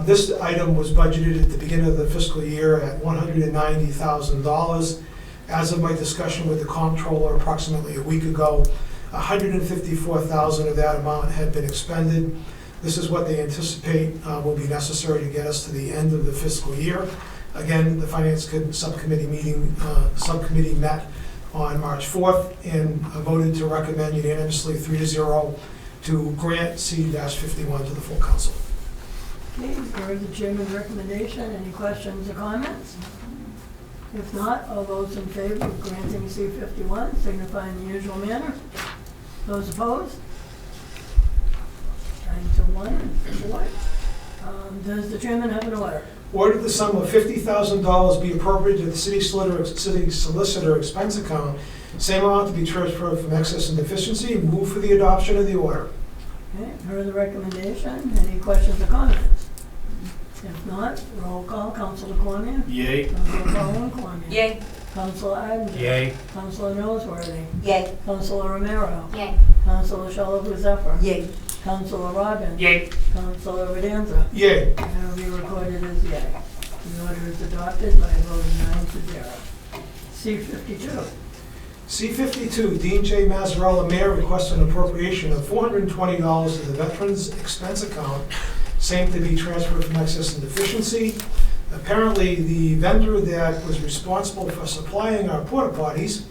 This item was budgeted at the beginning of the fiscal year at $190,000. As of my discussion with the comptroller approximately a week ago, $154,000 of that amount had been expended. This is what they anticipate will be necessary to get us to the end of the fiscal year. Again, the Finance Subcommittee met on March 4th and voted to recommend unanimously 3-0 to grant C-51 to the full council. Okay, you've heard the chairman's recommendation. Any questions or comments? If not, all those in favor of granting C51 signify in the usual manner. Those opposed? 9-1, 4. Does the chairman have an order? Ordered the sum of $50,000 be appropriated to the city solicitor expense account, same amount to be transferred from excess and deficiency. Move for the adoption of the order. Okay, heard the recommendation. Any questions or comments? If not, roll call. Councilor Cormier? Yay. Councilor Pauline Cormier? Yay. Councilor Iden? Yay. Councilor Noseworthy? Yay. Councilor Romero? Yay. Councilor Shalhoub Zephyr? Yay. Councilor Robbins? Yay. Councilor Bonanza? Yay. And it will be recorded as yay. The order is adopted by a vote of 9-0. C52. C-52, Dean J. Mazzarella, Mayor, requests an appropriation of $420 to the Veterans Expense Account, same to be transferred from excess and deficiency. Apparently, the vendor that was responsible for supplying our porta potties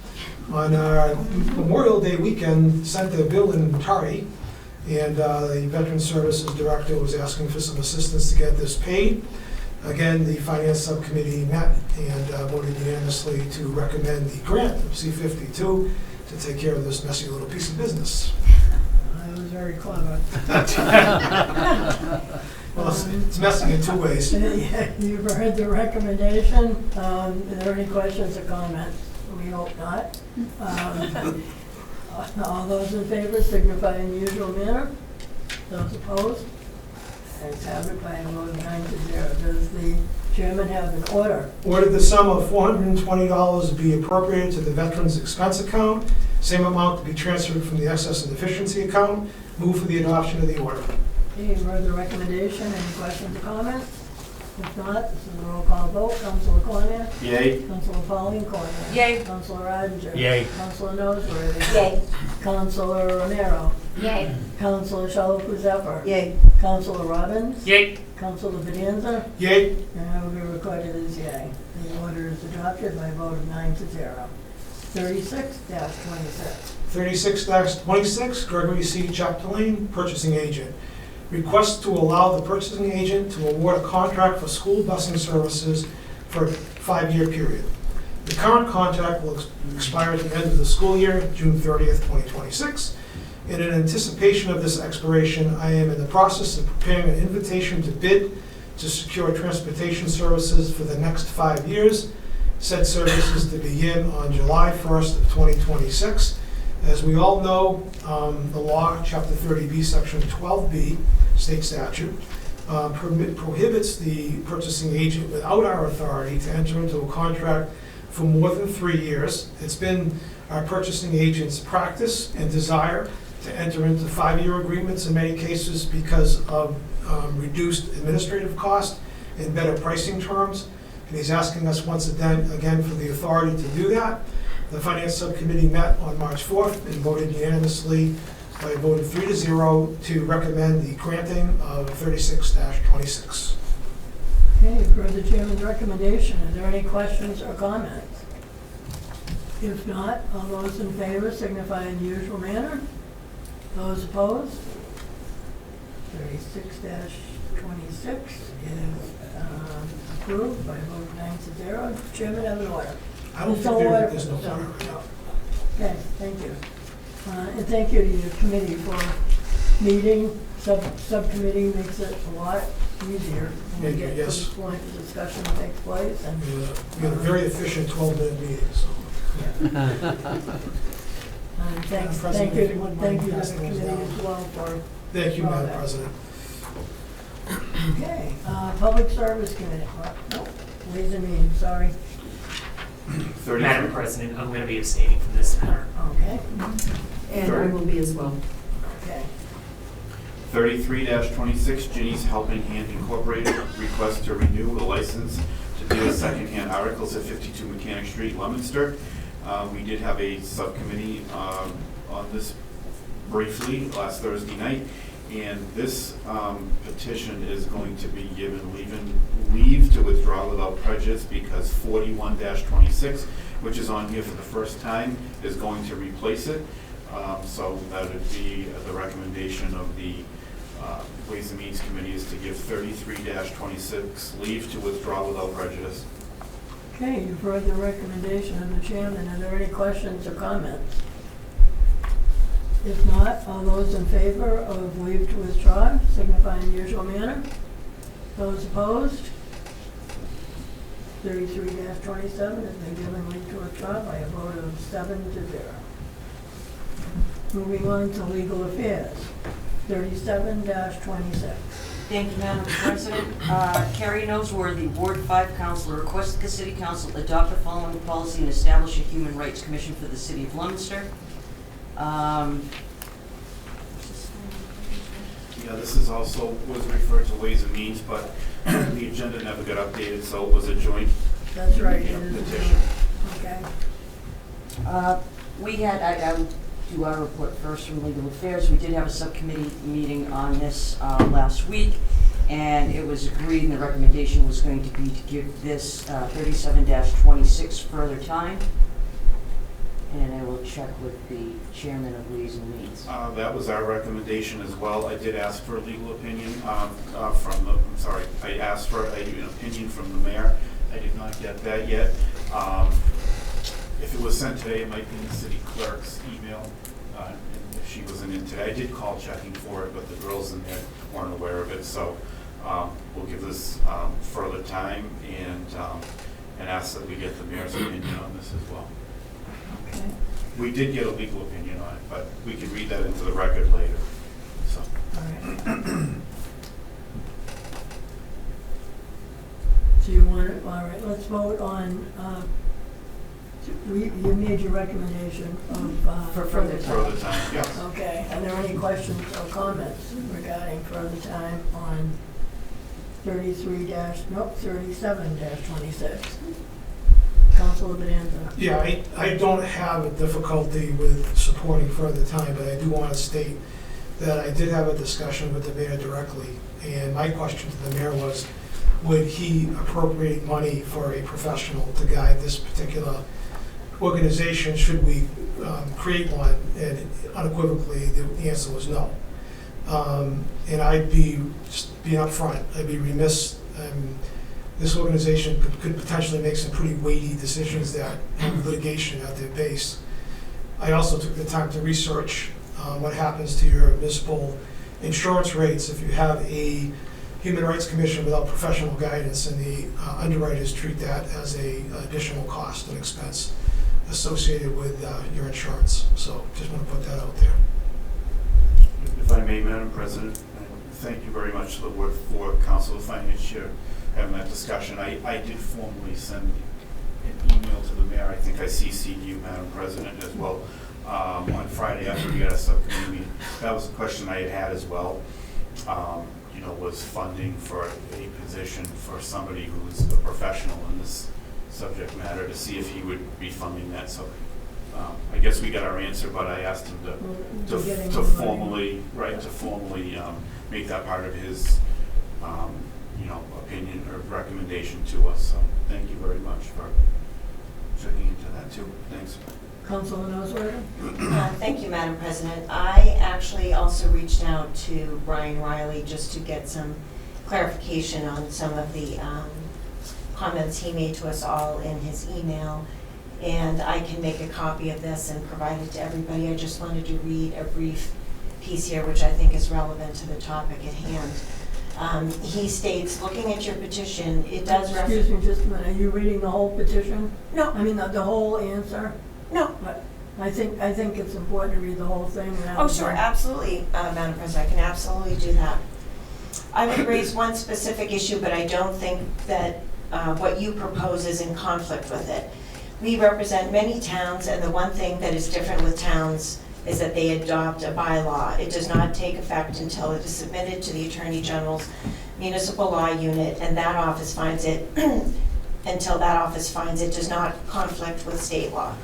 on our Memorial Day weekend sent their bill in tardy, and the Veteran Services Director was asking for some assistance to get this paid. Again, the Finance Subcommittee met and voted unanimously to recommend the grant of C-52 to take care of this messy little piece of business. That was very clever. Well, it's messy in two ways. Yeah, you've heard the recommendation. Are there any questions or comments? We hope not. All those in favor signify in the usual manner. Those opposed? Ayes have it by a vote of 9-0. Does the chairman have an order? Ordered the sum of $420 be appropriated to the Veterans Expense Account, same amount to be transferred from the excess and deficiency account. Move for the adoption of the order. Okay, you've heard the recommendation. Any questions or comments? If not, this is a roll call vote. Councilor Cormier? Yay. Councilor Pauline Cormier? Yay. Councilor Iden? Yay. Councilor Noseworthy? Yay. Councilor Romero? Yay. Councilor Shalhoub Zephyr? Yay. Councilor Robbins? Yay. Councilor Bonanza? Yay. And that will be recorded as yay. The order is adopted by a vote of 9-0. 36-26. 36-26, Gregory C. Chapdelaine, Purchasing Agent. Request to allow the purchasing agent to award a contract for school busing services for a 5-year period. The current contract will expire at the end of the school year, June 30th, 2026. In anticipation of this expiration, I am in the process of preparing an invitation to bid to secure transportation services for the next 5 years. Said services to begin on July 1st of 2026. As we all know, the law, Chapter 30B, Section 12B, state statute, prohibits the purchasing agent without our authority to enter into a contract for more than 3 years. It's been our purchasing agent's practice and desire to enter into 5-year agreements in many cases because of reduced administrative cost and better pricing terms. And he's asking us once again for the authority to do that. The Finance Subcommittee met on March 4th and voted unanimously by a vote of 3-0 to recommend the granting of 36-26. Okay, you've heard the chairman's recommendation. Are there any questions or comments? If not, all those in favor signify in the usual manner. Those opposed? 36-26 is approved by a vote of 9-0. Chairman, have an order. I don't There's think no order. there's no order right now. Okay, thank you. And thank you to your committee for meeting. Subcommittee makes it a lot easier when we Thank you, get to yes. the point the discussion takes place. And We had a very efficient 12-minute meeting, so. thank President, you if you wouldn't mind to the passing those committee down. as well for. Thank you, for all Madam that. President. Okay, Public Service Committee. No, Ways and Means, sorry. Madam President, I'm going to be abstaining from this matter. Okay, And I will be as well. okay. 33-26, Ginny's Helping Hand Incorporated, request to renew a license to deal with secondhand articles at 52 Mechanic Street, Leominster. We did have a subcommittee on this briefly last Thursday night, and this petition is going to be given leave to withdraw without prejudice because 41-26, which is on here for the first time, is going to replace it. So that would be the recommendation of the Ways and Means Committee is to give 33-26 leave to withdraw without prejudice. Okay, you've heard the recommendation of the chairman. Are there any questions or comments? If not, all those in favor of leave to withdraw signify in the usual manner. Those opposed? 33-27 has been given leave to withdraw by a vote of 7-0. Moving on to Legal Affairs, 37-26. Thank you, Madam President. Carrie Noseworthy, Ward 5 Councilor, requests the City Council adopt the following policy and establish a Human Rights Commission for the City of Leominster. Yeah, this is also was referred to Ways and Means, but the agenda never got updated, so it was a joint That's right. it is. petition. Okay. We had, I'll do our report first from Legal Affairs. We did have a subcommittee meeting on this last week, and it was agreed, and the recommendation was going to be to give this 37-26 further time. And I will check with the chairman of Ways and Means. That was our recommendation as well. I did ask for a legal opinion I asked for an opinion from the mayor. I did not get that yet. If it was sent today, it might be in the city clerk's email, and if she wasn't in today. I did call checking for it, but the girls in there weren't aware of it, so we'll give this further time and ask that we get the mayor's opinion on this as well. Okay. We did get a legal opinion on it, but we can read that into the record later, so. All right. So you want it, all right, let's vote on, you made your recommendation of, For further time. Further time, yes. Okay, are there any questions or comments regarding further time on 37-26? Councilor Bonanza. Yeah, I don't have a difficulty with supporting further time, but I do want to state that I did have a discussion with the mayor directly, and my question to the mayor was, would he appropriate money for a professional to guide this particular organization? Should we create one? And unequivocally, the answer was no. And I'd be, just being upfront, I'd be remiss. This organization could potentially make some pretty weighty decisions that have litigation at their base. I also took the time to research what happens to your municipal insurance rates if you have a Human Rights Commission without professional guidance, and the underwriters treat that as an additional cost and expense associated with your insurance. So just want to put that out there. If I may, Madam President, thank you very much to the Ward 4 Council of Finance Chair having that discussion. I did formally send an email to the mayor. I think I CC'd you, Madam President, as well, on Friday after we got a subcommittee meeting. That was a question I had as well. Was funding for a position for somebody who's a professional in this subject matter, to see if he would be funding that. So I guess we got our answer, but I asked him to formally make that part of his opinion or recommendation to us. So thank you very much for checking into that too. Thanks. Councilor Noseworthy? Thank you, Madam President. I actually also reached out to Brian Riley just to get some clarification on some of the comments he made to us all in his email. And I can make a copy of this and provide it to everybody. I just wanted to read a brief piece here, which I think is relevant to the topic at hand. He states, looking at your petition, it does Excuse me just a minute, are you reading the whole petition? No. I mean, the whole answer? No. But I think it's important to read the whole thing. Oh, sure, absolutely, Madam President, I can absolutely do that. I would raise one specific issue, but I don't think that what you propose is in conflict with it. We represent many towns, and the one thing that is different with towns is that they adopt a bylaw. It does not take effect until it is submitted to the Attorney General's Municipal Law Unit, and that office finds it, until that office finds it does not conflict with state law.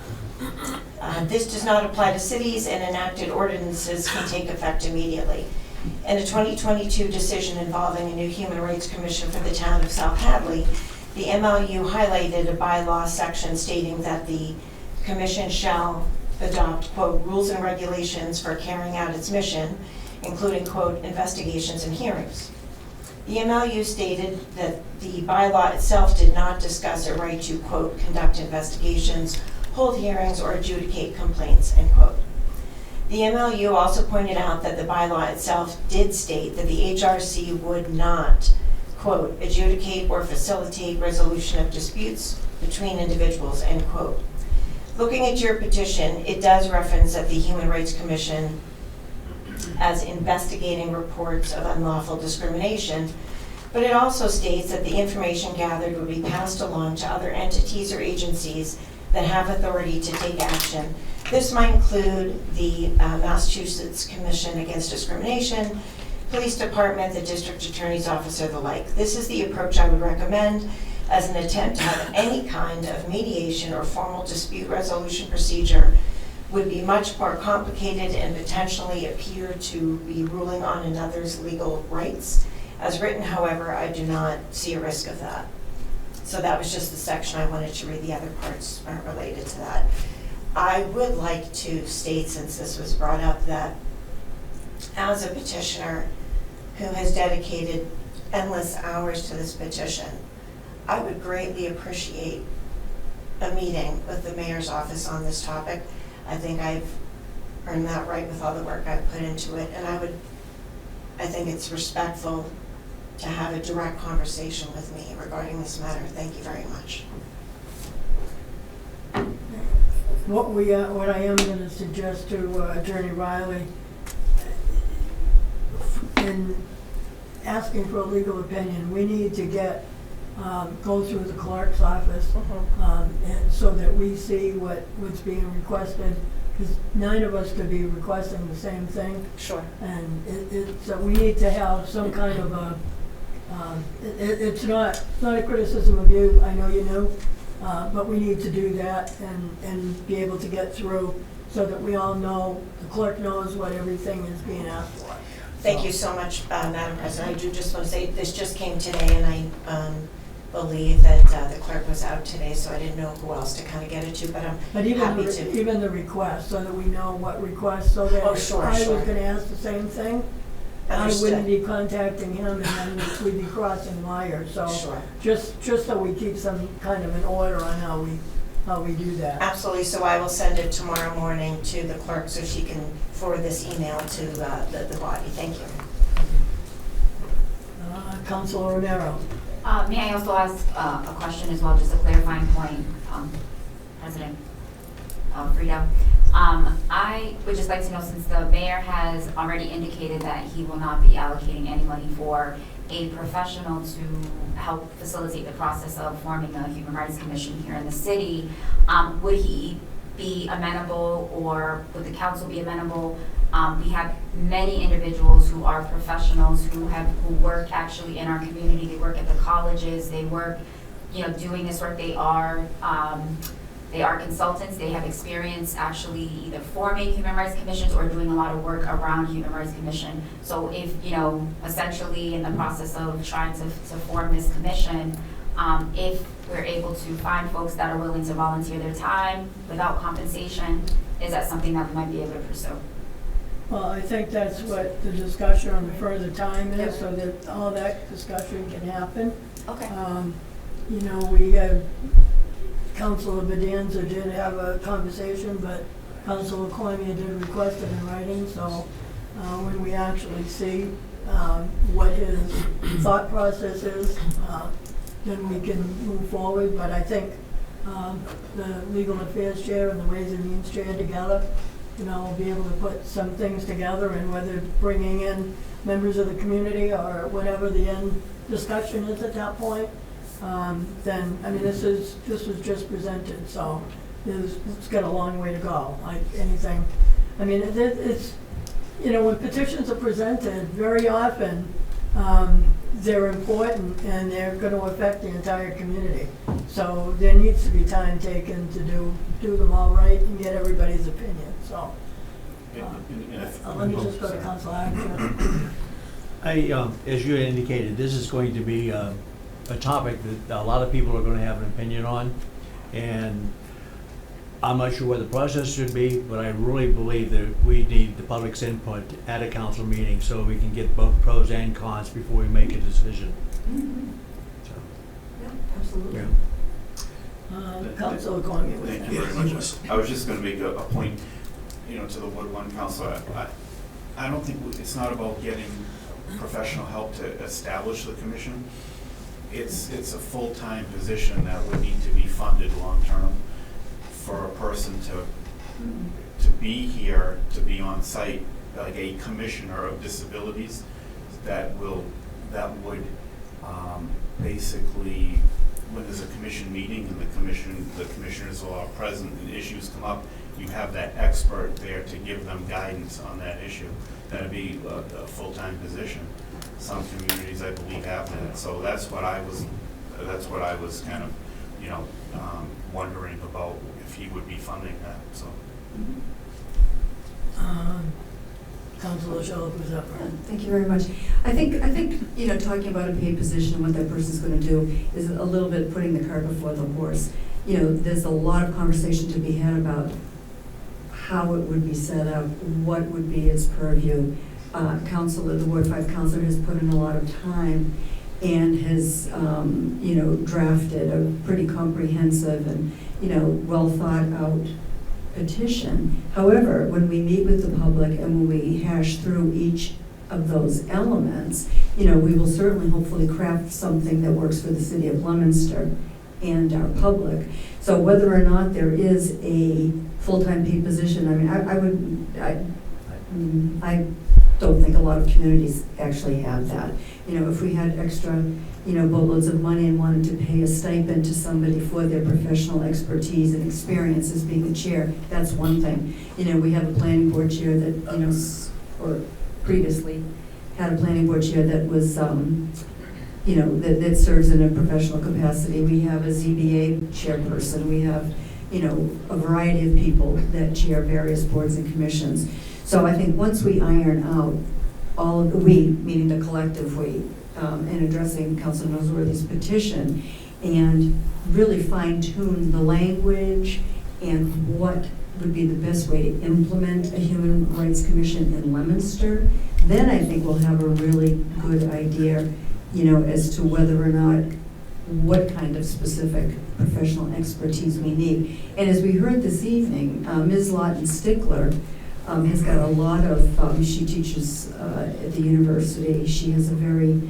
This does not apply to cities, and enacted ordinances can take effect immediately. In a 2022 decision involving a new Human Rights Commission for the town of South Hadley, the MLU highlighted a bylaw section stating that the commission shall adopt, quote, rules and regulations for carrying out its mission, including, quote, investigations and hearings. The MLU stated that the bylaw itself did not discuss a right to, quote, conduct investigations, hold hearings, or adjudicate complaints, end quote. The MLU also pointed out that the bylaw itself did state that the HRC would not, quote, adjudicate or facilitate resolution of disputes between individuals, end quote. Looking at your petition, it does reference that the Human Rights Commission as investigating reports of unlawful discrimination, but it also states that the information gathered would be passed along to other entities or agencies that have authority to take action. This might include the Massachusetts Commission Against Discrimination, Police Department, the District Attorney's Office, or the like. This is the approach I would recommend as an attempt to have any kind of mediation or formal dispute resolution procedure would be much more complicated and potentially appear to be ruling on another's legal rights. As written, however, I do not see a risk of that. So that was just the section I wanted to read. The other parts aren't related to that. I would like to state, since this was brought up, that as a petitioner who has dedicated endless hours to this petition, I would greatly appreciate a meeting with the mayor's office on this topic. I think I've earned that right with all the work I've put into it, and I think it's respectful to have a direct conversation with me regarding this matter. Thank you very much. What I am going to suggest to Attorney Riley, in asking for a legal opinion, we need to go through the clerk's office, and so that we see what's being requested, because 9 of us could be requesting the same thing. Sure. And so we need to have some kind of a, it's not a criticism of you, I know you know, but we need to do that and be able to get through so that we all know, the clerk knows what everything is being asked for. Thank you so much, Madam President. I do just want to say this just came today, and I believe that the clerk was out today, so I didn't know who else to kind of get it to, but I'm happy to. Even the request, so that we know what request, so that if I was going to ask the same thing, Understood. I wouldn't be contacting him, and then we'd be crossing wires. So Sure. just so we keep some kind of an order on how we do that. Absolutely, so I will send it tomorrow morning to the clerk so she can forward this email to the body. Thank you. Councilor Romero. May I also ask a question as well, just a clarifying point, President Frida? I would just like to know, since the mayor has already indicated that he will not be allocating any money for a professional to help facilitate the process of forming a Human Rights Commission here in the city, would he be amenable, or would the council be amenable? We have many individuals who are professionals who work actually in our community. They work at the colleges. They work, doing this work. They are consultants. They have experience actually either forming human rights commissions or doing a lot of work around human rights commission. So if, essentially in the process of trying to form this commission, if we're able to find folks that are willing to volunteer their time without compensation, is that something that we might be able to pursue? Well, I think that's what the discussion on the further time is, so that all that discussion can happen. Okay. you know, we have, Councilor Bedanza did have a conversation, but Councilor Cormier did request it in writing, so when we actually see what his thought process is, then we can move forward. But I think the Legal Affairs Chair and the Ways and Means Chair together, you know, will be able to put some things together, and whether bringing in members of the community or whatever the end discussion is at that point, then, I mean, this was just presented, so it's got a long way to go, like anything. I mean, it's, you know, when petitions are presented, very often, they're important and they're gonna affect the entire community. So there needs to be time taken to do them all right and get everybody's opinion, so. Let me just go to Council Action. As you indicated, this is going to be a topic that a lot of people are going to have an opinion on, and I'm not sure what the process should be, but I really believe that we need the public's input at a council meeting so we can get both pros and cons before we make a decision. So, Yeah, absolutely. yeah. Councilor Cormier was Thank you next. very much. I was just gonna make a point, you know, to the Ward One Council. I don't think, it's not about getting professional help to establish the commission. It's a full-time position that would need to be funded long-term for a person to be here, to be on site, like a commissioner of disabilities that would basically, when there's a commission meeting and the commissioners are all present and issues come up, you have that expert there to give them guidance on that issue. That'd be a full-time position. Some communities, I believe, have that. So that's what I was kind of, you know, wondering about if he would be funding that, so. Councilor Schultz was up. Thank you very much. I think, you know, talking about a paid position and what that person's gonna do is a little bit putting the cart before the horse. You know, there's a lot of conversation to be had about how it would be set up, what would be its purview. The Ward 5 councilor has put in a lot of time and has, you know, drafted a pretty comprehensive and, you know, well thought out petition. However, when we meet with the public and when we hash through each of those elements, you know, we will certainly hopefully craft something that works for the city of Leominster and our public. So whether or not there is a full-time paid position, I mean, I don't think a lot of communities actually have that. You know, if we had extra, you know, boatloads of money and wanted to pay a stipend to somebody for their professional expertise and experience as being the chair, that's one thing. You know, we have a planning board chair that, you know, or previously had a planning board chair that was, you know, that serves in a professional capacity. We have a ZBA chairperson. We have, you know, a variety of people that chair various boards and commissions. So I think once we iron out all of the we, meaning the collective we, in addressing Councilor Noseworthy's petition, and really fine-tune the language and what would be the best way to implement a Human Rights Commission in Leominster, then I think we'll have a really good idea, you know, as to whether or not what kind of specific professional expertise we need. And as we heard this evening, Ms. Lawton Stickler has got a lot of, she teaches at the university. She has a very,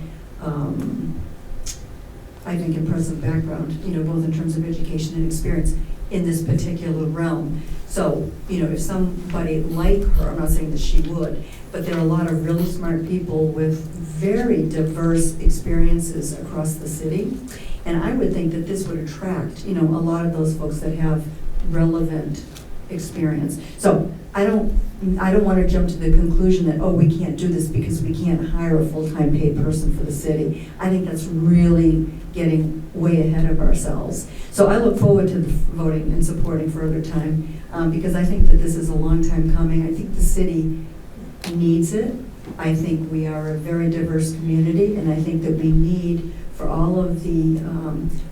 I think, impressive background, you know, both in terms of education and experience in this particular realm. So, you know, if somebody like her, I'm not saying that she would, but there are a lot of really smart people with very diverse experiences across the city. And I would think that this would attract, you know, a lot of those folks that have relevant experience. So I don't want to jump to the conclusion that, oh, we can't do this because we can't hire a full-time paid person for the city. I think that's really getting way ahead of ourselves. So I look forward to voting and supporting further time because I think that this is a long time coming. I think the city needs it. I think we are a very diverse community, and I think that we need, for all of the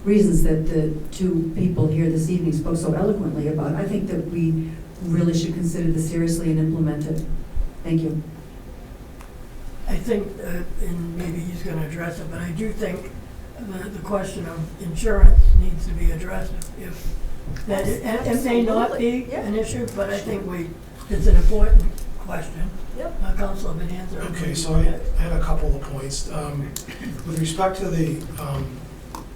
reasons that the two people here this evening spoke so eloquently about, I think that we really should consider this seriously and implement it. Thank you. I think, and maybe he's going to address it, but I do think the question of insurance needs to be addressed. If that, it may not be an issue, but I think it's an important question. Yep. Councilor Bonanza. Okay, so I had a couple of points. With respect to the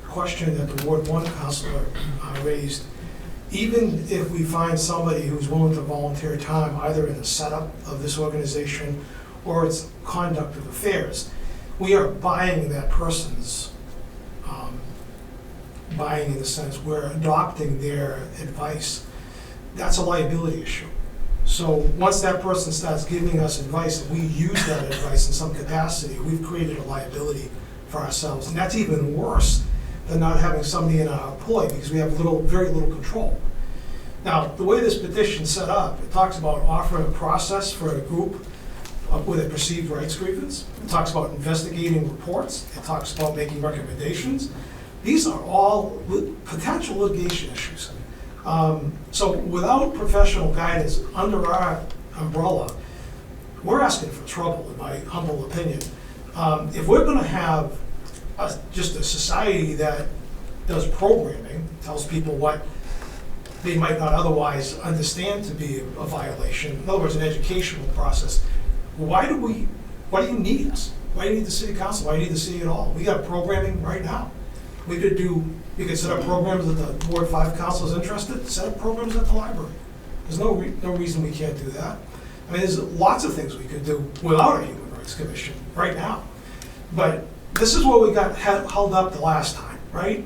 question that the Ward 1 councilor raised, even if we find somebody who's willing to volunteer time, either in the setup of this organization or its conduct of affairs, we are buying that person's, buying in the sense we're adopting their advice. That's a liability issue. So once that person starts giving us advice and we use that advice in some capacity, we've created a liability for ourselves. And that's even worse than not having somebody in our employ, because we have very little control. Now, the way this petition's set up, it talks about offering a process for a group with a perceived rights grievance. It talks about investigating reports. It talks about making recommendations. These are all potential litigation issues. So without professional guidance under our umbrella, we're asking for trouble, in my humble opinion. If we're going to have just a society that does programming, tells people what they might not otherwise understand to be a violation, in other words, an educational process, why do you need us? Why do you need the city council? Why do you need the city at all? We got programming right now. We could set up programs that the Ward 5 council is interested, set up programs at the library. There's no reason we can't do that. I mean, there's lots of things we could do without a Human Rights Commission right now. But this is what we got held up the last time, right?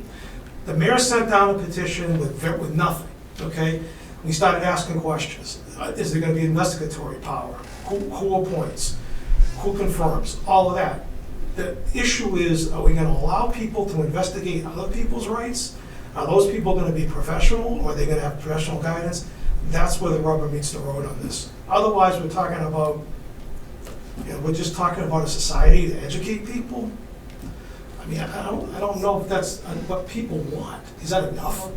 The mayor sent down a petition with nothing, okay? We started asking questions. Is there gonna be investigatory power? Who appoints? Who confirms? All of that. The issue is, are we going to allow people to investigate other people's rights? Are those people going to be professional, or are they going to have professional guidance? That's where the rubber meets the road on this. Otherwise, we're talking about, we're just talking about a society to educate people. I mean, I don't know if that's what people want. Is that enough?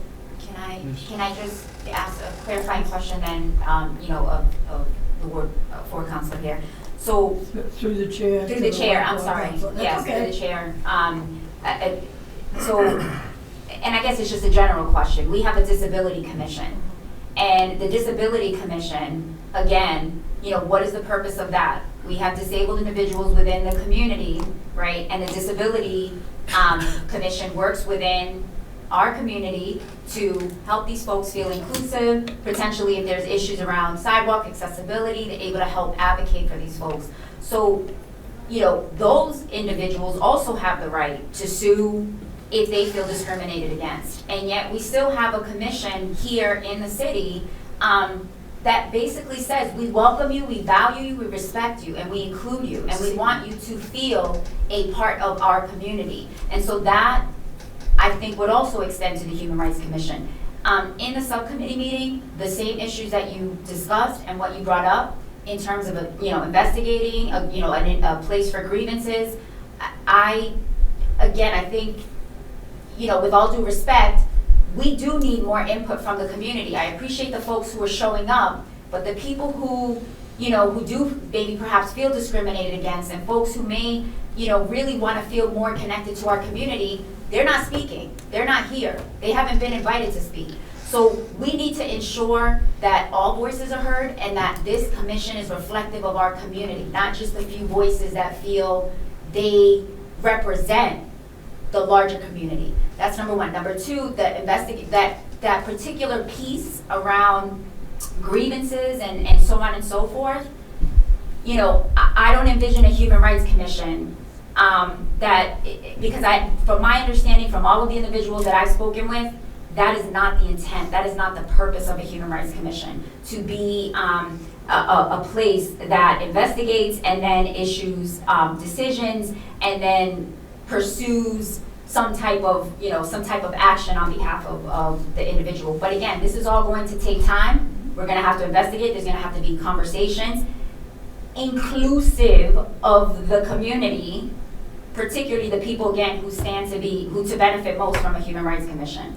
Can I just ask a clarifying question then, of the Ward 4 councilor here? So Through the chair. through the chair, I'm Ward sorry. council. That's Yes, okay. through the chair. So, and I guess it's just a general question. We have a disability commission. And the disability commission, again, what is the purpose of that? We have disabled individuals within the community, right? And the disability commission works within our community to help these folks feel inclusive, potentially if there's issues around sidewalk accessibility, they're able to help advocate for these folks. So, those individuals also have the right to sue if they feel discriminated against. And yet we still have a commission here in the city that basically says, we welcome you, we value you, we respect you, and we include you, and we want you to feel a part of our community. And so that, I think, would also extend to the Human Rights Commission. In the subcommittee meeting, the same issues that you discussed and what you brought up in terms of, investigating, a place for grievances, I think, with all due respect, we do need more input from the community. I appreciate the folks who are showing up, but the people who do maybe perhaps feel discriminated against, and folks who may, really want to feel more connected to our community, they're not speaking. They're not here. They haven't been invited to speak. So we need to ensure that all voices are heard and that this commission is reflective of our community, not just the few voices that feel they represent the larger community. That's number one. Number two, that particular piece around grievances and so on and so forth, I don't envision a Human Rights Commission because from my understanding from all of the individuals that I've spoken with, that is not the intent, that is not the purpose of a Human Rights Commission, to be a place that investigates and then issues decisions and then pursues some type of action on behalf of the individual. But again, this is all going to take time. We're going to have to investigate. There's going to have to be conversations inclusive of the community, particularly the people, again, who to benefit most from a Human Rights Commission.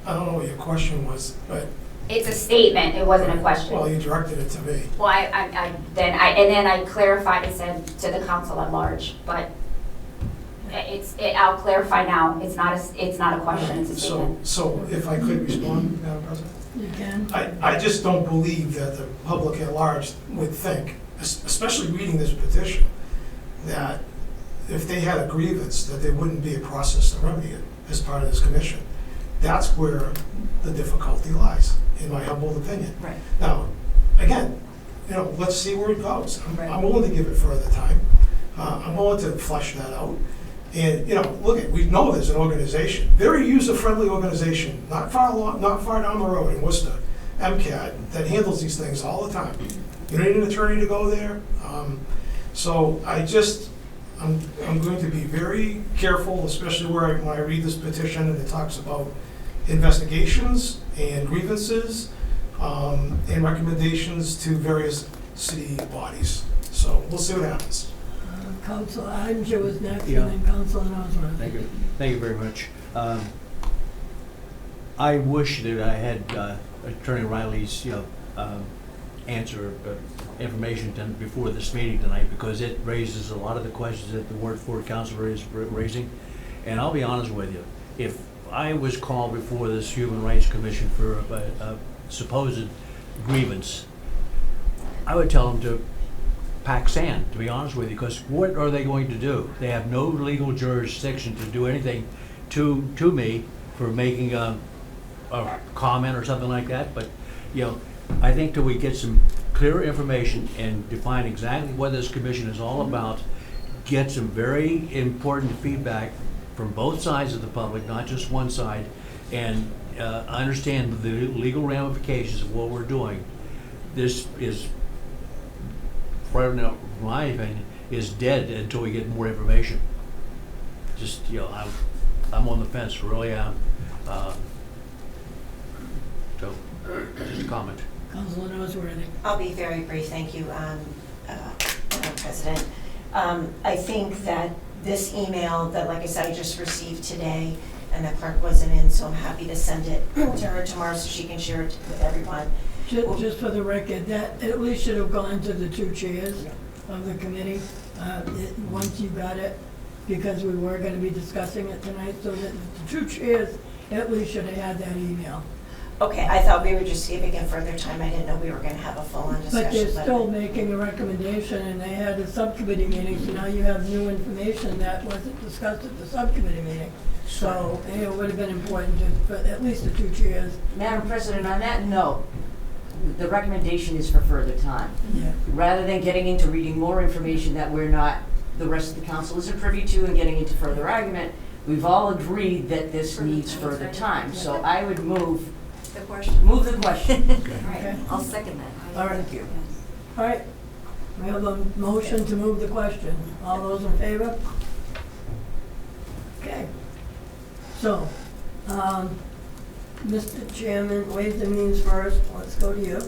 I don't know what your question was, but. It's a statement, it wasn't a question. Well, you directed it to me. Well, then I clarified and said to the council at large, but I'll clarify now, it's not a question, it's a statement. So if I could respond, Madam President? You can. I just don't believe that the public at large would think, especially reading this petition, that if they had a grievance, that there wouldn't be a process to remedy it as part of this commission. That's where the difficulty lies, in my humble opinion. Right. Now, again, let's see where it goes. Right. I'm willing to give it further time. I'm willing to flesh that out. And, look, we know there's an organization, very user-friendly organization, not far down the road in Worcester, MCAT, that handles these things all the time. You don't need an attorney to go there. So I'm going to be very careful, especially when I read this petition and it talks about investigations and grievances and recommendations to various city bodies. So we'll see what happens. Council Inger was next, Yeah. and then Council Nosworthy. Thank you very much. I wish that I had Attorney Riley's, answer, information before this meeting tonight, because it raises a lot of the questions that the Ward 4 councilor is raising. And I'll be honest with you, if I was called before this Human Rights Commission for a supposed grievance, I would tell them to pack sand, to be honest with you, because what are they going to do? They have no legal jurisdiction to do anything to me for making a comment or something like that. But, I think till we get some clear information and define exactly what this commission is all about, get some very important feedback from both sides of the public, not just one side, and understand the legal ramifications of what we're doing. This is, from my opinion, is dead until we get more information. Just, I'm on the fence, really am. So, just a comment. Council Nosworthy. I'll be very brief, thank you, Madam President. I think that this email that, like I said, I just received today, and the clerk wasn't in, so I'm happy to send it to her tomorrow so she can share it with everyone. Just for the record, that at least should have gone to the two chairs of the committee, once you got it, because we were gonna be discussing it tonight, so that the two chairs at least should have had that email. Okay, I thought we were just giving it further time, I didn't know we were gonna have a full-on discussion. But they're still making a recommendation, and they had a subcommittee meeting, so now you have new information that wasn't discussed at the subcommittee meeting. So, it would have been important for at least the two chairs. Madam President, on that note, the recommendation is for further time. Yeah. Rather than getting into reading more information that the rest of the council isn't privy to and getting into further argument, we've all agreed that this needs further time. So I would move The question. the question. All right, I'll second that. All right. Thank you. All right, we have a motion to move the question. All those in favor? Okay. So, Mr. Chairman, Ways and Means first, let's go to you.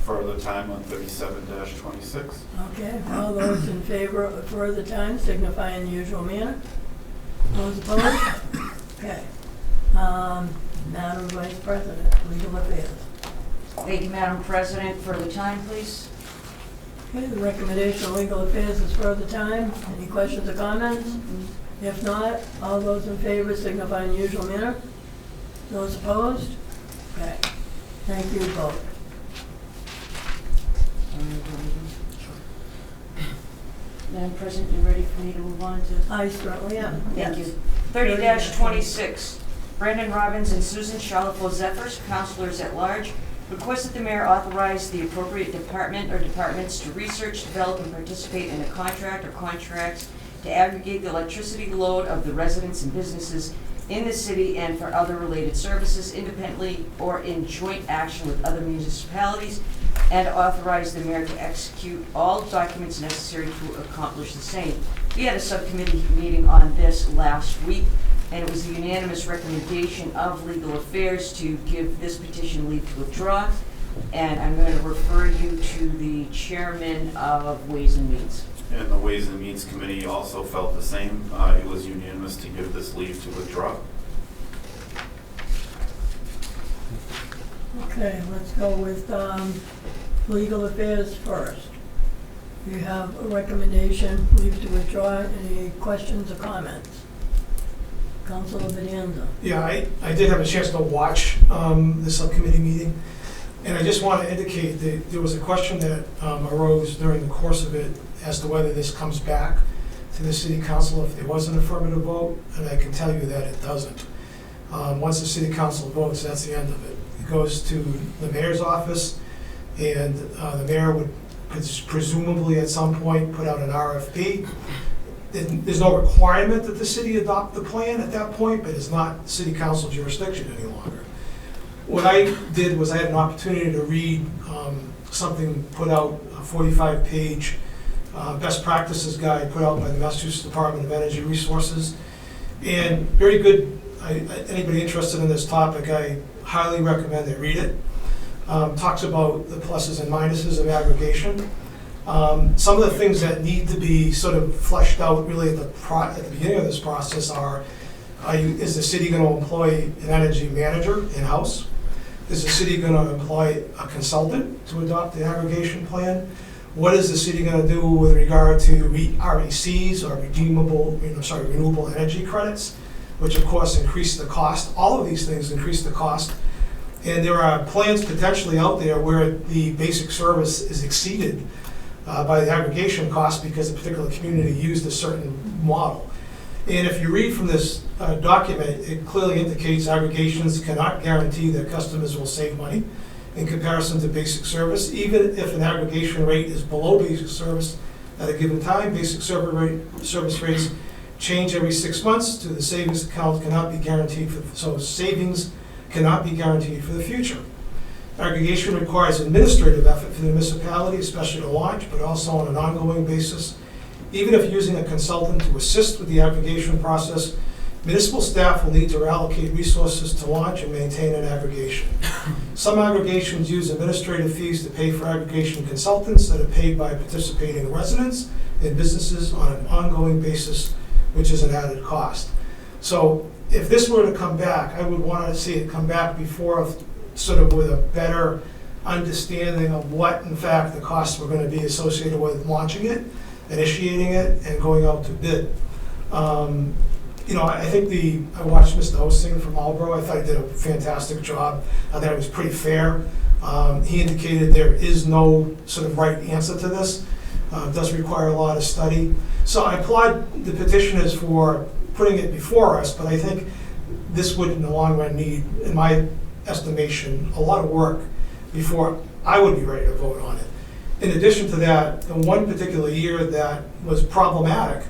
Further time on 37-26. Okay, all those in favor of further time signify in the usual manner. Those opposed? Okay. Madam Vice President, Legal Affairs. Thank you, Madam President. Further time, please. Okay, the recommendation of Legal Affairs is further time. Any questions or comments? If not, all those in favor signify in the usual manner. Those opposed? Okay. Thank you both. Madam President, you ready for me to move on to? I certainly am. Thank Yes. you. 30-26, Brandon Robbins and Susan Charlotte Zephyrs, councilors at large, request that the mayor authorize the appropriate department or departments to research, develop, and participate in a contract or contracts to aggregate the electricity load of the residents and businesses in the city and for other related services independently or in joint action with other municipalities, and authorize the mayor to execute all documents necessary to accomplish the same. We had a subcommittee meeting on this last week, and it was a unanimous recommendation of Legal Affairs to give this petition leave to withdraw. And I'm going to refer you to the chairman of Ways and Means. And the Ways and Means Committee also felt the same. It was unanimous to give this leave to withdraw. Okay, let's go with Legal Affairs first. You have a recommendation, leave to withdraw. Any questions or comments? Councilor Bonanza. Yeah, I did have a chance to watch the subcommittee meeting, and I just want to indicate that there was a question that arose during the course of it as to whether this comes back to the city council if there was an affirmative vote, and I can tell you that it doesn't. Once the city council votes, that's the end of it. It goes to the mayor's office, and the mayor would presumably at some point put out an RFP. There's no requirement that the city adopt the plan at that point, but it's not city council jurisdiction any longer. What I did was I had an opportunity to read something put out, a 45-page best practices guide put out by the Massachusetts Department of Energy Resources. And very good, anybody interested in this topic, I highly recommend they read it. Talks about the pluses and minuses of aggregation. Some of the things that need to be sort of fleshed out really at the beginning of this process is the city going to employ an energy manager in-house? Is the city going to employ a consultant to adopt the aggregation plan? What is the city going to do with regard to RECs or renewable energy credits, which of course increase the cost? All of these things increase the cost. And there are plans potentially out there where the basic service is exceeded by the aggregation cost because a particular community used a certain model. And if you read from this document, it clearly indicates aggregations cannot guarantee that customers will save money in comparison to basic service. Even if an aggregation rate is below basic service at a given time, basic service rates change every 6 months to the savings account cannot be guaranteed so savings cannot be guaranteed for the future. Aggregation requires administrative effort for the municipality, especially to launch, but also on an ongoing basis. Even if using a consultant to assist with the aggregation process, municipal staff will need to allocate resources to launch and maintain an aggregation. Some aggregations use administrative fees to pay for aggregation consultants that are paid by participating residents and businesses on an ongoing basis, which is an added cost. So if this were to come back, I would want to see it come back before sort of with a better understanding of what, in fact, the costs were going to be associated with launching it, initiating it, and going out to bid. I think I watched Mr. Osing from Marlboro. I thought he did a fantastic job. I thought it was pretty fair. He indicated there is no sort of right answer to this. It does require a lot of study. So I applaud the petitioners for putting it before us, but I think this would, in the long run, need, in my estimation, a lot of work before I would be ready to vote on it. In addition to that, the one particular year that was problematic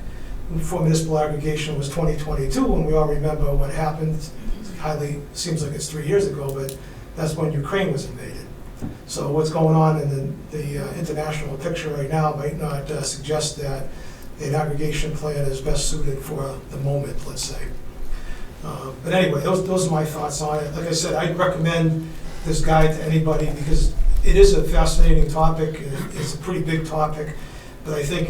for municipal aggregation was 2022, and we all remember what happened. Highly seems like it's 3 years ago, but that's when Ukraine was invaded. So what's going on in the international picture right now might not suggest that an aggregation plan is best suited for the moment, let's say. But anyway, those are my thoughts on it. Like I said, I'd recommend this guide to anybody because it is a fascinating topic. It's a pretty big topic, but I think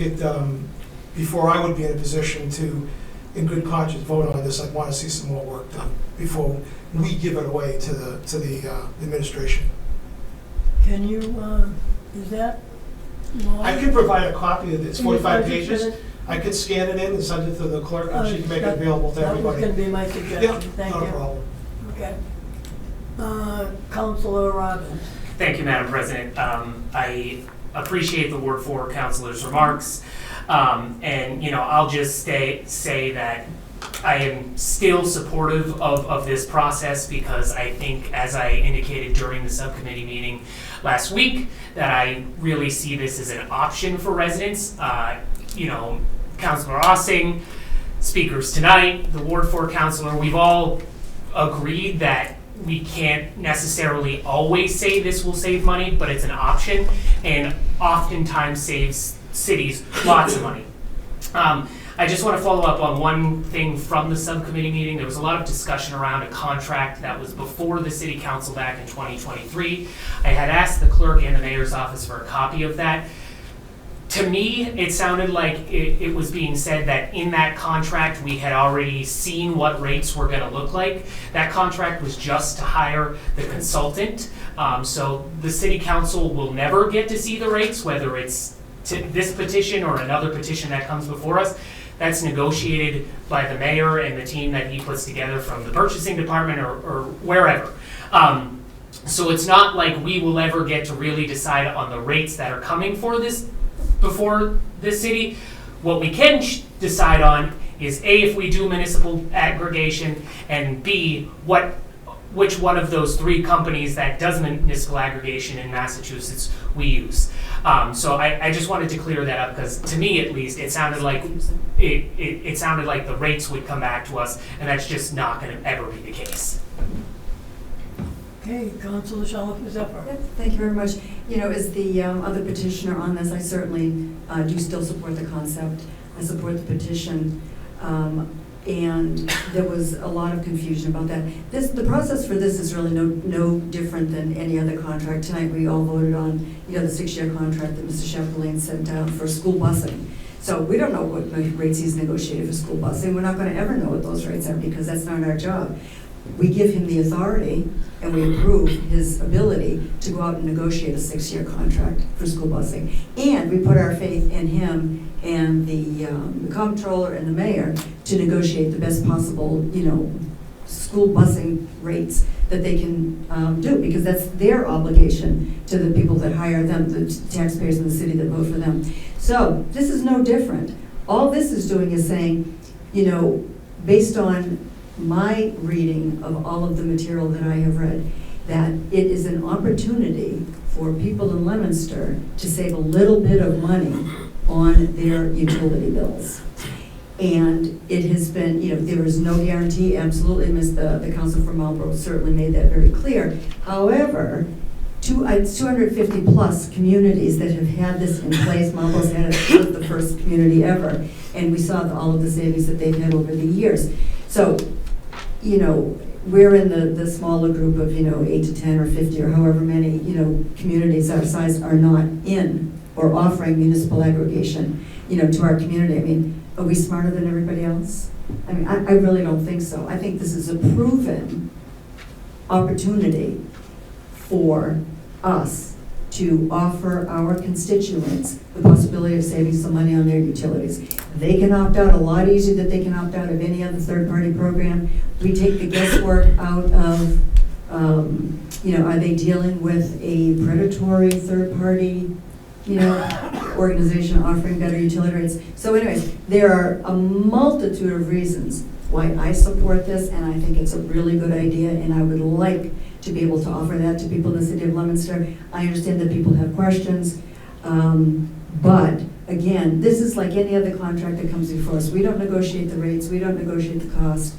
before I would be in a position to, in good conscience, vote on this, I'd want to see some more work done before we give it away to the administration. Can you, is that long? I can provide a copy of it. It's 45 pages. I could scan it in and send it to the clerk, and she can make it available to everybody. That was going to be my suggestion. Yeah, Thank you. not a problem. Okay. Councilor Robbins. Thank you, Madam President. I appreciate the Ward 4 councilor's remarks. And, I'll just say that I am still supportive of this process because I think, as I indicated during the subcommittee meeting last week, that I really see this as an option for residents. Councilor Ossing, speakers tonight, the Ward 4 councilor, we've all agreed that we can't necessarily always say this will save money, but it's an option and oftentimes saves cities lots of money. I just want to follow up on one thing from the subcommittee meeting. There was a lot of discussion around a contract that was before the city council back in 2023. I had asked the clerk and the mayor's office for a copy of that. To me, it sounded like it was being said that in that contract, we had already seen what rates were going to look like. That contract was just to hire the consultant. So the city council will never get to see the rates, whether it's to this petition or another petition that comes before us. That's negotiated by the mayor and the team that he puts together from the purchasing department or wherever. So it's not like we will ever get to really decide on the rates that are coming for this, before this city. What we can decide on is A, if we do municipal aggregation, and B, which one of those three companies that does municipal aggregation in Massachusetts we use. So I just wanted to clear that up, because to me at least, it sounded like it sounded like the rates would come back to us, and that's just not gonna ever be the case. Okay, Councilor Shalfo Zephyr. Thank you very much. You know, as the other petitioner on this, I certainly do still support the concept. I support the petition. And there was a lot of confusion about that. The process for this is really no different than any other contract. Tonight we all voted on, the 6-year contract that Mr. Chapdelaine sent out for school busing. So we don't know what rates he's negotiated for school busing. We're not going to ever know what those rates are, because that's not our job. We give him the authority and we approve his ability to go out and negotiate a 6-year contract for school busing. And we put our faith in him and the comptroller and the mayor to negotiate the best possible, school busing rates that they can do, because that's their obligation to the people that hire them, the taxpayers in the city that vote for them. So this is no different. All this is doing is saying, based on my reading of all of the material that I have read, that it is an opportunity for people in Leominster to save a little bit of money on their utility bills. And it has been, there is no guarantee, absolutely, the Council for Marlborough certainly made that very clear. However, 250 plus communities that have had this in place. Marlborough's had it with the first community ever, and we saw all of the savings that they've had over the years. So, we're in the smaller group of, 8 to 10 or 50 or however many, communities our size are not in or offering municipal aggregation, to our community. I mean, are we smarter than everybody else? I mean, I really don't think so. I think this is a proven opportunity for us to offer our constituents the possibility of saving some money on their utilities. They can opt out a lot easier than they can opt out of any other third-party program. We take the guesswork out of, are they dealing with a predatory third-party, organization offering better utility rates? So anyways, there are a multitude of reasons why I support this, and I think it's a really good idea, and I would like to be able to offer that to people in the city of Leominster. I understand that people have questions, but again, this is like any other contract that comes before us. We don't negotiate the rates, we don't negotiate the cost,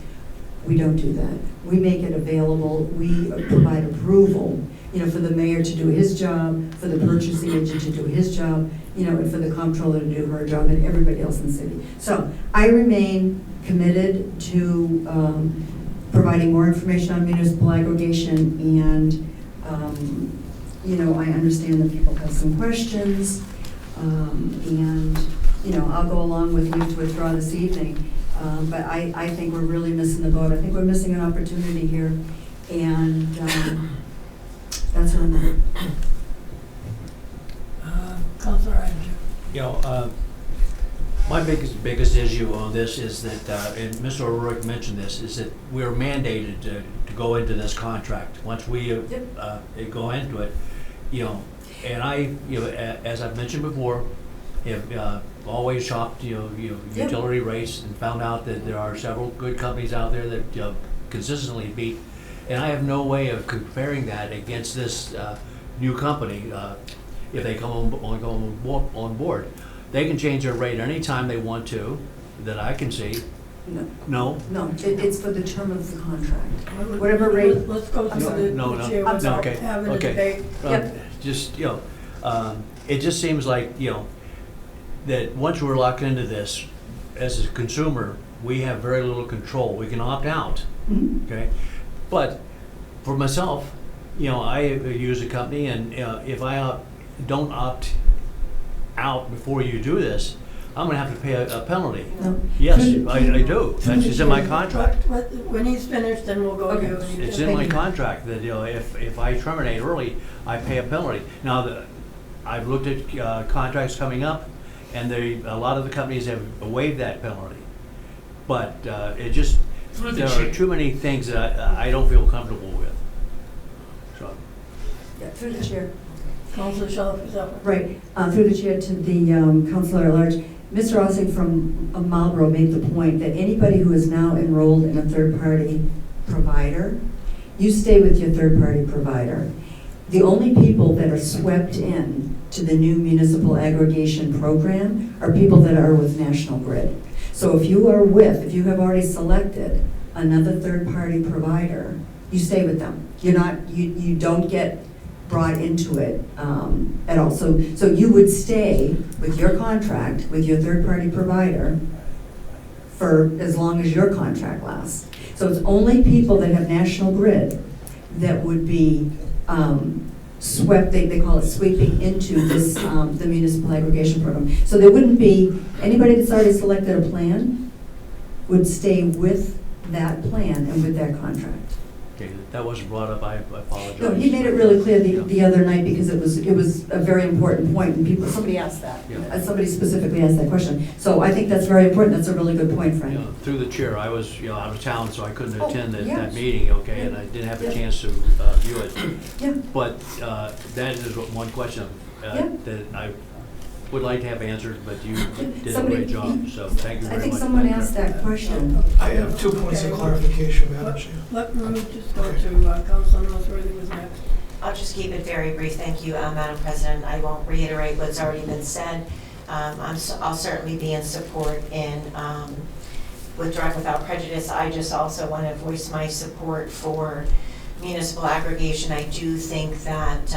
we don't do that. We make it available, we provide approval, for the mayor to do his job, for the purchasing agent to do his job, and for the comptroller to do her job, and everybody else in the city. So I remain committed to providing more information on municipal aggregation, and I understand that people have some questions, and I'll go along with you to withdraw this evening, but I think we're really missing the boat. I think we're missing an opportunity here, and that's what I'm Councilor Inger. My biggest issue on this is that, and Mr. O'Rourke mentioned this, is that we're mandated to go into this contract. Once we go into it, and I, as I've mentioned before, have always shopped, utility rates, and found out that there are several good companies out there that consistently beat. And I have no way of comparing that against this new company if they come on board. They can change their rate anytime they want to, that I can see. No? No, it's for the term of the contract. Whatever rate. Let's go through the chair without having a debate. Just, it just seems like, that once we're locked into this, as a consumer, we have very little control. We can opt out, okay? But for myself, I use a company, and if I don't opt out before you do this, I'm going to have to pay a penalty. No. Yes, I do. That's just in my contract. When he's finished, then we'll go to you. It's in my contract that if I terminate early, I pay a penalty. Now, I've looked at contracts coming up, And a lot of the companies have waived that penalty. But it just, Through the there chair. are too many things that I don't feel comfortable with. So, Yeah, through the chair. Councilor Sharp is up. Right, through the chair to the councilor at large. Mr. Ossing from Marlboro made the point that anybody who is now enrolled in a third-party provider, you stay with your third-party provider. The only people that are swept in to the new municipal aggregation program are people that are with National Grid. So if you have already selected another third-party provider, you stay with them. You don't get brought into it at all. So you would stay with your contract, with your third-party provider for as long as your contract lasts. So it's only people that have National Grid that would be swept, they call it sweeping into this, the municipal aggregation program. So there wouldn't be, anybody that's already selected a plan would stay with that plan and with that contract. okay, that wasn't brought up, I apologize. No, he made it really clear the other night because it was a very important point and somebody asked that. Yeah. Somebody specifically asked that question. So I think that's very important. That's a really good point, You Frank. know, through the chair, I was, out of town, so I couldn't Oh, attend yeah. that meeting, okay, and I didn't have a Yeah. chance to view it. Yeah. But that is one question Yeah. that I would like to have answered, but you did a Somebody- great job, so thank you I very think much. someone asked that question. I have 2 points of clarification, Madam Chair. Let me just go to Councilor Noseworthy was next. I'll just keep it very brief. Thank you, Madam President. I won't reiterate what's already been said. I'll certainly be in support in withdrawing without prejudice. I just also want to voice my support for municipal aggregation. I do think that,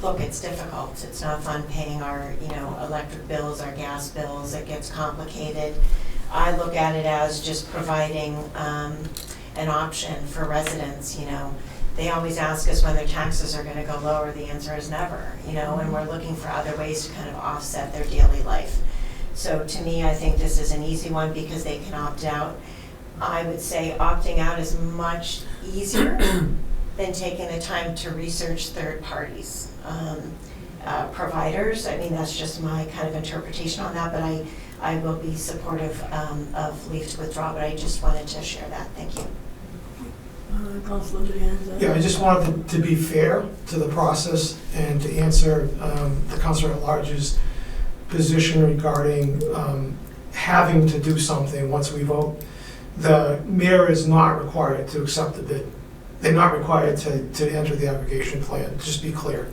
look, it's difficult. It's not fun paying our, electric bills, our gas bills. It gets complicated. I look at it as just providing an option for residents, They always ask us when their taxes are going to go lower. The answer is never, and we're looking for other ways to kind of offset their daily life. So to me, I think this is an easy one because they can opt out. I would say opting out is much easier than taking the time to research third parties. Providers, I mean, that's just my kind of interpretation on that, but I will be supportive of leave to withdraw, but I just wanted to share that. Thank you. Councilor Deanza. Yeah, I just wanted to be fair to the process and to answer the Councilor at Large's position regarding having to do something once we vote. The mayor is not required to accept the bid. They're not required to enter the aggregation plan, just be clear.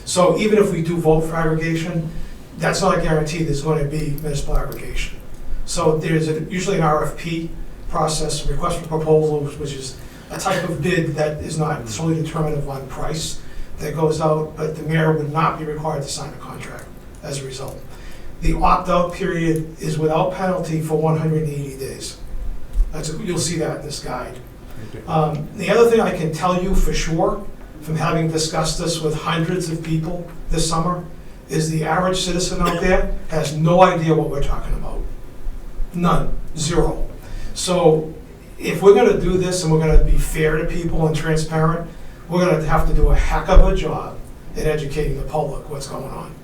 So even if we do vote for aggregation, that's not a guarantee there's going to be municipal aggregation. So there's usually an RFP process, a request for proposals, which is a type of bid that is not solely determinative on price that goes out, but the mayor would not be required to sign a contract as a result. The opt-out period is without penalty for 180 days. You'll see that in this guide. The other thing I can tell you for sure, from having discussed this with hundreds of people this summer, is the average citizen out there has no idea what we're talking about. None. Zero. So if we're going to do this and we're going to be fair to people and transparent, we're going to have to do a heck of a job at educating the public what's going on.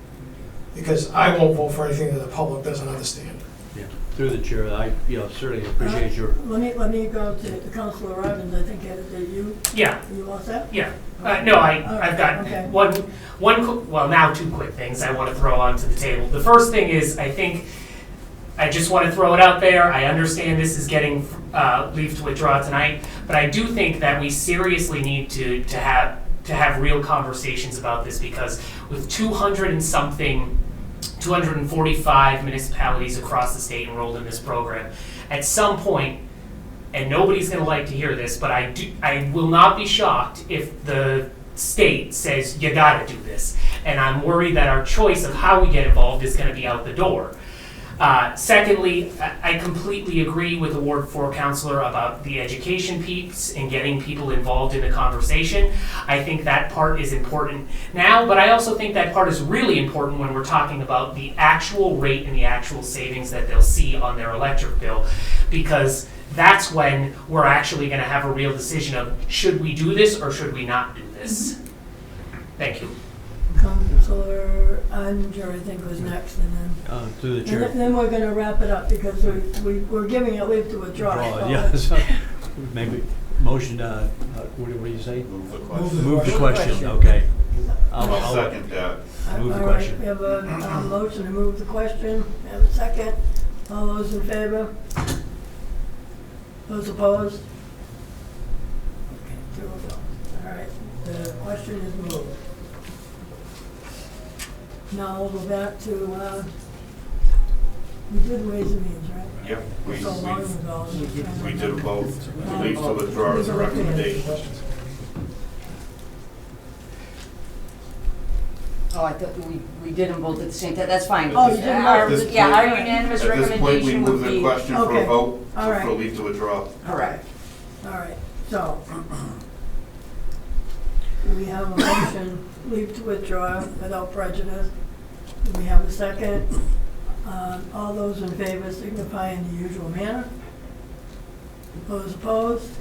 Because I won't vote for anything that the public doesn't understand. Yeah. Through the chair, I certainly appreciate your. Let me go to Councilor Robbins. I think you. Yeah. You all set? Yeah. No, I've got Okay. now two quick things I want to throw onto the table. The first thing is I just want to throw it out there. I understand this is getting leave to withdraw tonight, but I do think that we seriously need to have real conversations about this, because with 245 municipalities across the state enrolled in this program, at some point, and nobody's going to like to hear this, but I will not be shocked if the state says you got to do this, and I'm worried that our choice of how we get involved is going to be out the door. Secondly, I completely agree with the Ward 4 councilor about the education piece and getting people involved in the conversation. I think that part is important now, but I also think that part is really important when we're talking about the actual rate and the actual savings that they'll see on their electric bill, because that's when we're actually going to have a real decision of should we do this or should we not do this. Thank you. Counselor Inger, I think, was next, and then, Through the and chair. then we're gonna wrap it up, because we're giving it leave to withdraw. so Yeah, so maybe motion, what do you say? Move the question. Move the the question, question. okay. I'll second that. Move the All right, question. we have a motion to move the question, we have a second. All those in favor? Those opposed? Okay, 2 opposed. All right, the question is moved. Now we'll go back to, we did Ways and Means, right? Yep, So long ago. we did both. Leave to withdraw as a recommendation. Oh, I thought we did them both at the same time, that's fine. Oh, you did them Our- both. Yeah, our unanimous At this point, we recommendation move would the be. question for Okay. a vote All right. for leave to withdraw. Correct. All right, so, we have a motion, leave to withdraw without prejudice. We have a second. All those in favor signify in the usual manner. Those opposed?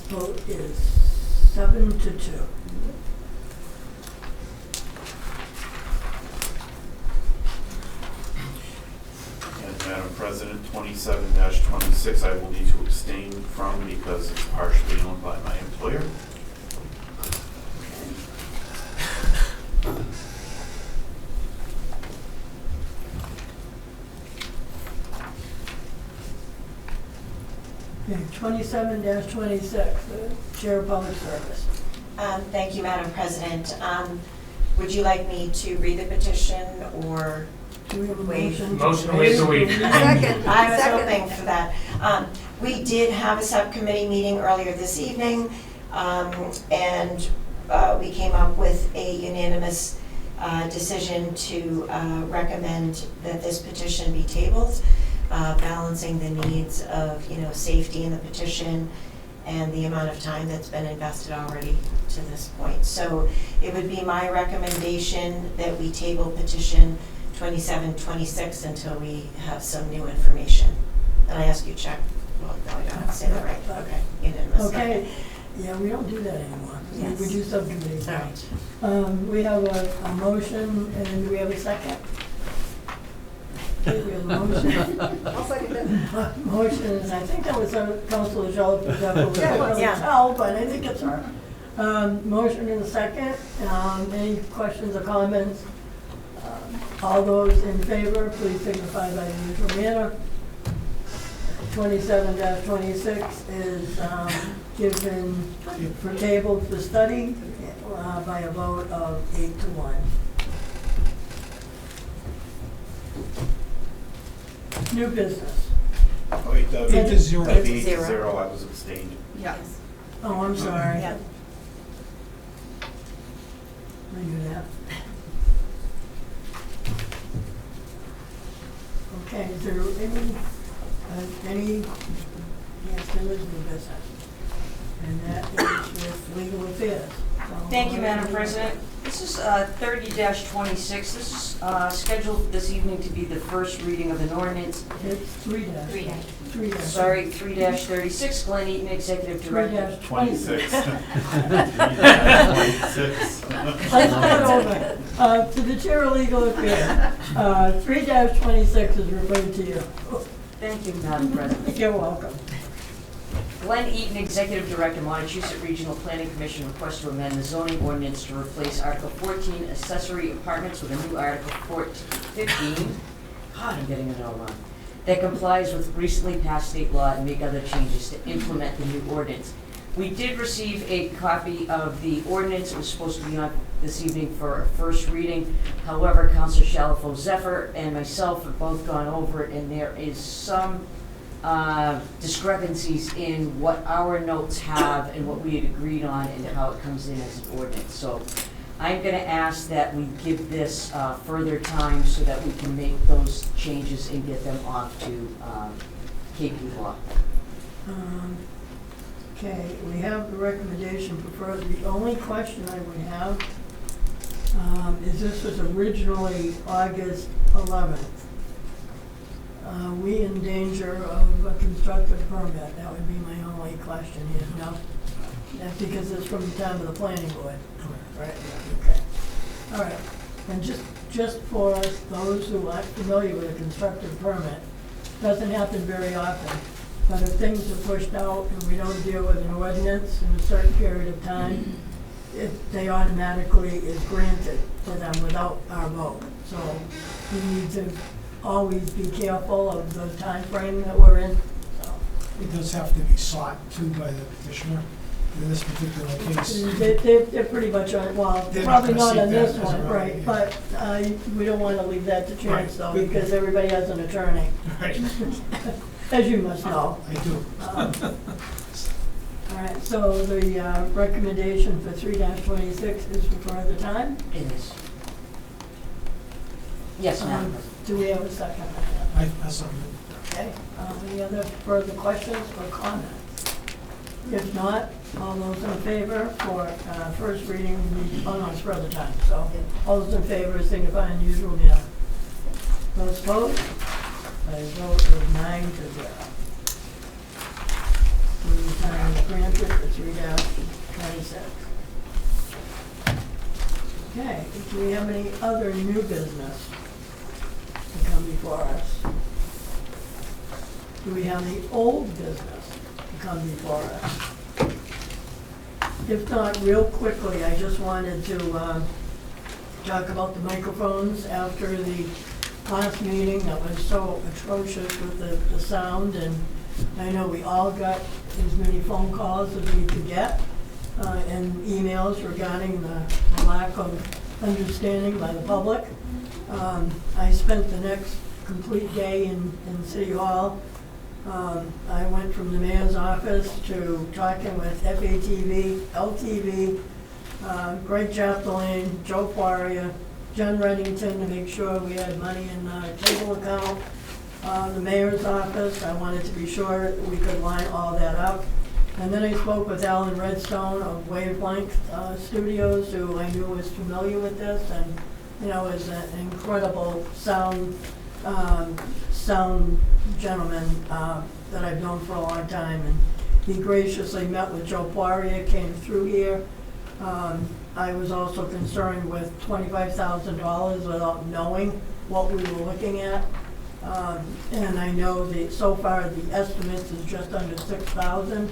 Vote is 7-2. And Madam President, 27-26, I will need to abstain from because it's partially owned by my employer. Okay, 27-26, the Chair of Public Service. Thank you, Madam President. Would you like me to read the petition, or? Do we have a Waive. motion? Motion to waive the reading. Second. I was hoping for that. We did have a subcommittee meeting earlier this evening, and we came up with a unanimous decision to recommend that this petition be tabled, balancing the needs of, safety in the petition and the amount of time that's been invested already to this point. So it would be my recommendation that we table petition 2726 until we have some new information. And I ask you check, well, no, I don't have to say that right, okay, unanimous. Okay, yeah, we don't do that anymore. Yes. We do subcommittees. All right. We have a motion, and do we have a second? Okay, we have a motion. I'll second it. Motion is, I think that was Councilor Schultz, but that was, I couldn't Yeah. tell, but I think it's her. Motion and a second. Any questions or comments? All those in favor, please signify by the usual manner. 27-26 is given for table for study by a vote of 8-1. New business. Oh, wait, that'd be 8-0. that'd be 8-0. 8-0, I was abstained. Yes. Oh, I'm sorry. Yeah. I knew that. Okay, is there any, yes, there is new business. And that is with legal affairs. So- Thank you, Madam President. This is 30-26. This is scheduled this evening to be the first reading of an ordinance. It's 3 dash. 3 dash. 3 dash. Sorry, 3-36, Glenn Eaton, Executive 3 Director. dash 26. 26. 26. Let's start over. To the Chair of Legal Affairs, 3-26 is referred to you. Thank you, Madam President. You're welcome. Glenn Eaton, Executive Director, Montechusett Regional Planning Commission, requests to amend the zoning ordinance to replace Article 14, accessory apartments, with a new Article 15. God, I'm getting it all wrong. That complies with recently passed state law and make other changes to implement the new ordinance. We did receive a copy of the ordinance. It was supposed to be on this evening for a first reading. However, Councilor Shalfo Zephyr and myself have both gone over it, and there is some discrepancies in what our notes have and what we had agreed on and how it comes in as an ordinance. So I'm going to ask that we give this further time so that we can make those changes and get them off to KP Law. Okay, we have the recommendation for further. The only question I would have is this was originally August 11th. Are we in danger of a constructive permit? That would be my only question here. No? That's because it's from the time of the planning board. right? Yeah, okay. All right, and just for those who aren't familiar with a constructive permit, doesn't happen very often, but if things are pushed out and we don't deal with an ordinance in a certain period of time, they automatically is granted to them without our vote. So we need to always be careful of the time frame that we're in. So It does have to be sought too by the petitioner in this particular case. they're pretty much on, well, They're probably not not gonna on seek this that as a one, right, right, yeah. but we don't want to leave that to chance though, Right. because everybody has an attorney, Right, as you must know. I do. All right, so the recommendation for 3-26 is for further time. It is. Yes, Madam Um, President. Do we have a second? That's something. Okay, any other further questions or comments? If not, all those in favor for first reading, oh no, it's further time, so all those in favor signify in usual manner. Those opposed? I vote of 9-0. We sign the granted for 3-26. Okay, do we have any other new business to come before us? Do we have any old business to come before us? If not, real quickly, I just wanted to talk about the microphones after the last meeting that was so atrocious with the sound, and I know we all got as many phone calls as we could get, and emails regarding the lack of understanding by the public. I spent the next complete day in City Hall. I went from the mayor's office to talking with FATV, LTV, Greg Chapdelaine, Joe Poirier, Jen Reddington to make sure we had money in the table account. The mayor's office, I wanted to be sure we could line all that up. And then I spoke with Alan Redstone of Wavelength Studios, who I knew was familiar with this, and, you know, is an incredible sound gentleman that I've known for a long time. And he graciously met with Joe Poirier, came through here. I was also concerned with $25,000 without knowing what we were looking at. And I know that so far the estimates is just under 6,000.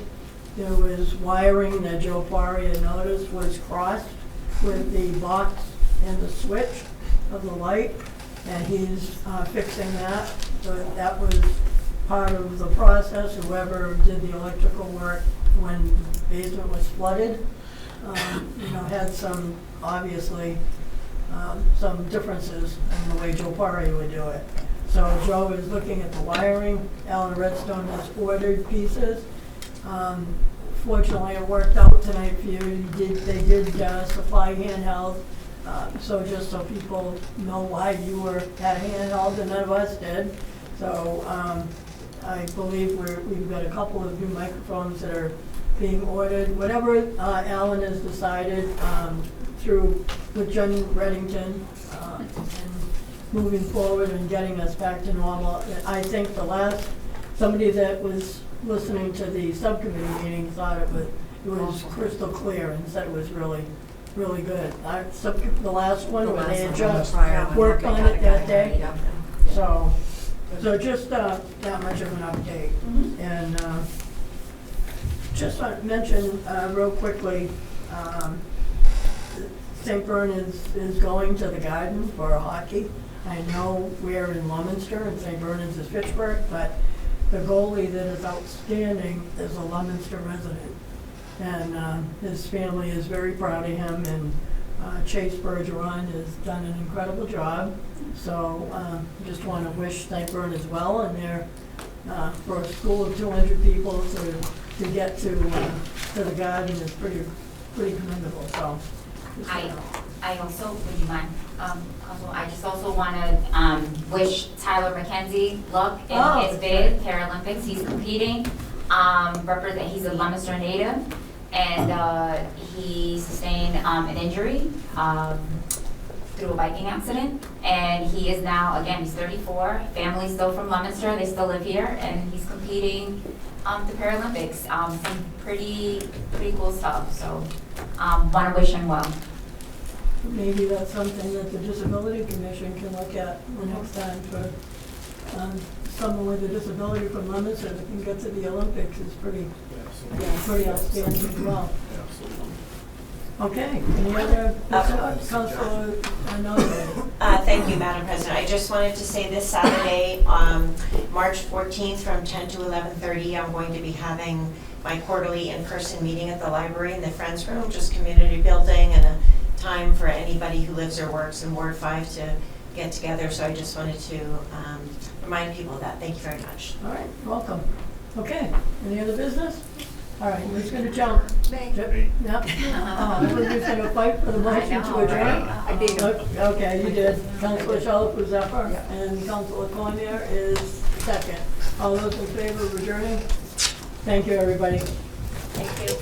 There was wiring that Joe Poirier noticed was crossed with the box and the switch of the light, and he's fixing that. So that was part of the process. Whoever did the electrical work when the basement was flooded, you know, had some, obviously, some differences in the way Joe Poirier would do it. So Joe is looking at the wiring. Alan Redstone has ordered pieces. Fortunately, it worked out tonight for you. They did supply handheld. So just so people know why you were at handheld and none of us did. So I believe we've got a couple of new microphones that are being ordered. Whatever Alan has decided with Jen Reddington and moving forward and getting us back to normal. I think somebody that was listening to the subcommittee meeting thought it was crystal clear and said it was really, really good. The last one, where they had just worked on it that day. So just that much of an update. And just want to mention real quickly, St. Bernard's is going to the Garden for hockey. I know we're in Leominster and St. Bernard's is Fitchburg, but the goalie that is outstanding is a Leominster resident. And his family is very proud of him, and Chase Bergeron has done an incredible job. So just want to wish St. Bernard's well, and they're for a school of 200 people to get to the Garden is pretty commendable. So I also, would you mind, I just also want to wish Tyler McKenzie luck in his bid, Paralympics. He's competing. He's a Leominster native, and he sustained an injury through a biking accident. And he is now, again, he's 34. Family's still from Leominster. They still live here, and he's competing the Paralympics. Some pretty cool stuff. So want to wish him well. maybe that's something that the Disability Commission can look at the next time for someone with a disability from Leominster that can get to the Olympics is pretty outstanding as well. Okay, any other, Councilor Nolan? Thank you, Madam President. I just wanted to say this Saturday, March 14th, from 10 to 11:30, I'm going to be having my quarterly in-person meeting at the library in the Friends Room, just community building and a time for anybody who lives or works in Ward 5 to get together. So I just wanted to remind people of that. Thank you very much. All right, welcome. Okay, any other business? All right, we're just gonna jump. Yep. We're just gonna fight for the motion to adjourn. I did. Okay, you did. Councilor Shalhoub was Zephyr, and Councilor Cormier is second. All those in favor of adjourning? Thank you, everybody. Thank you.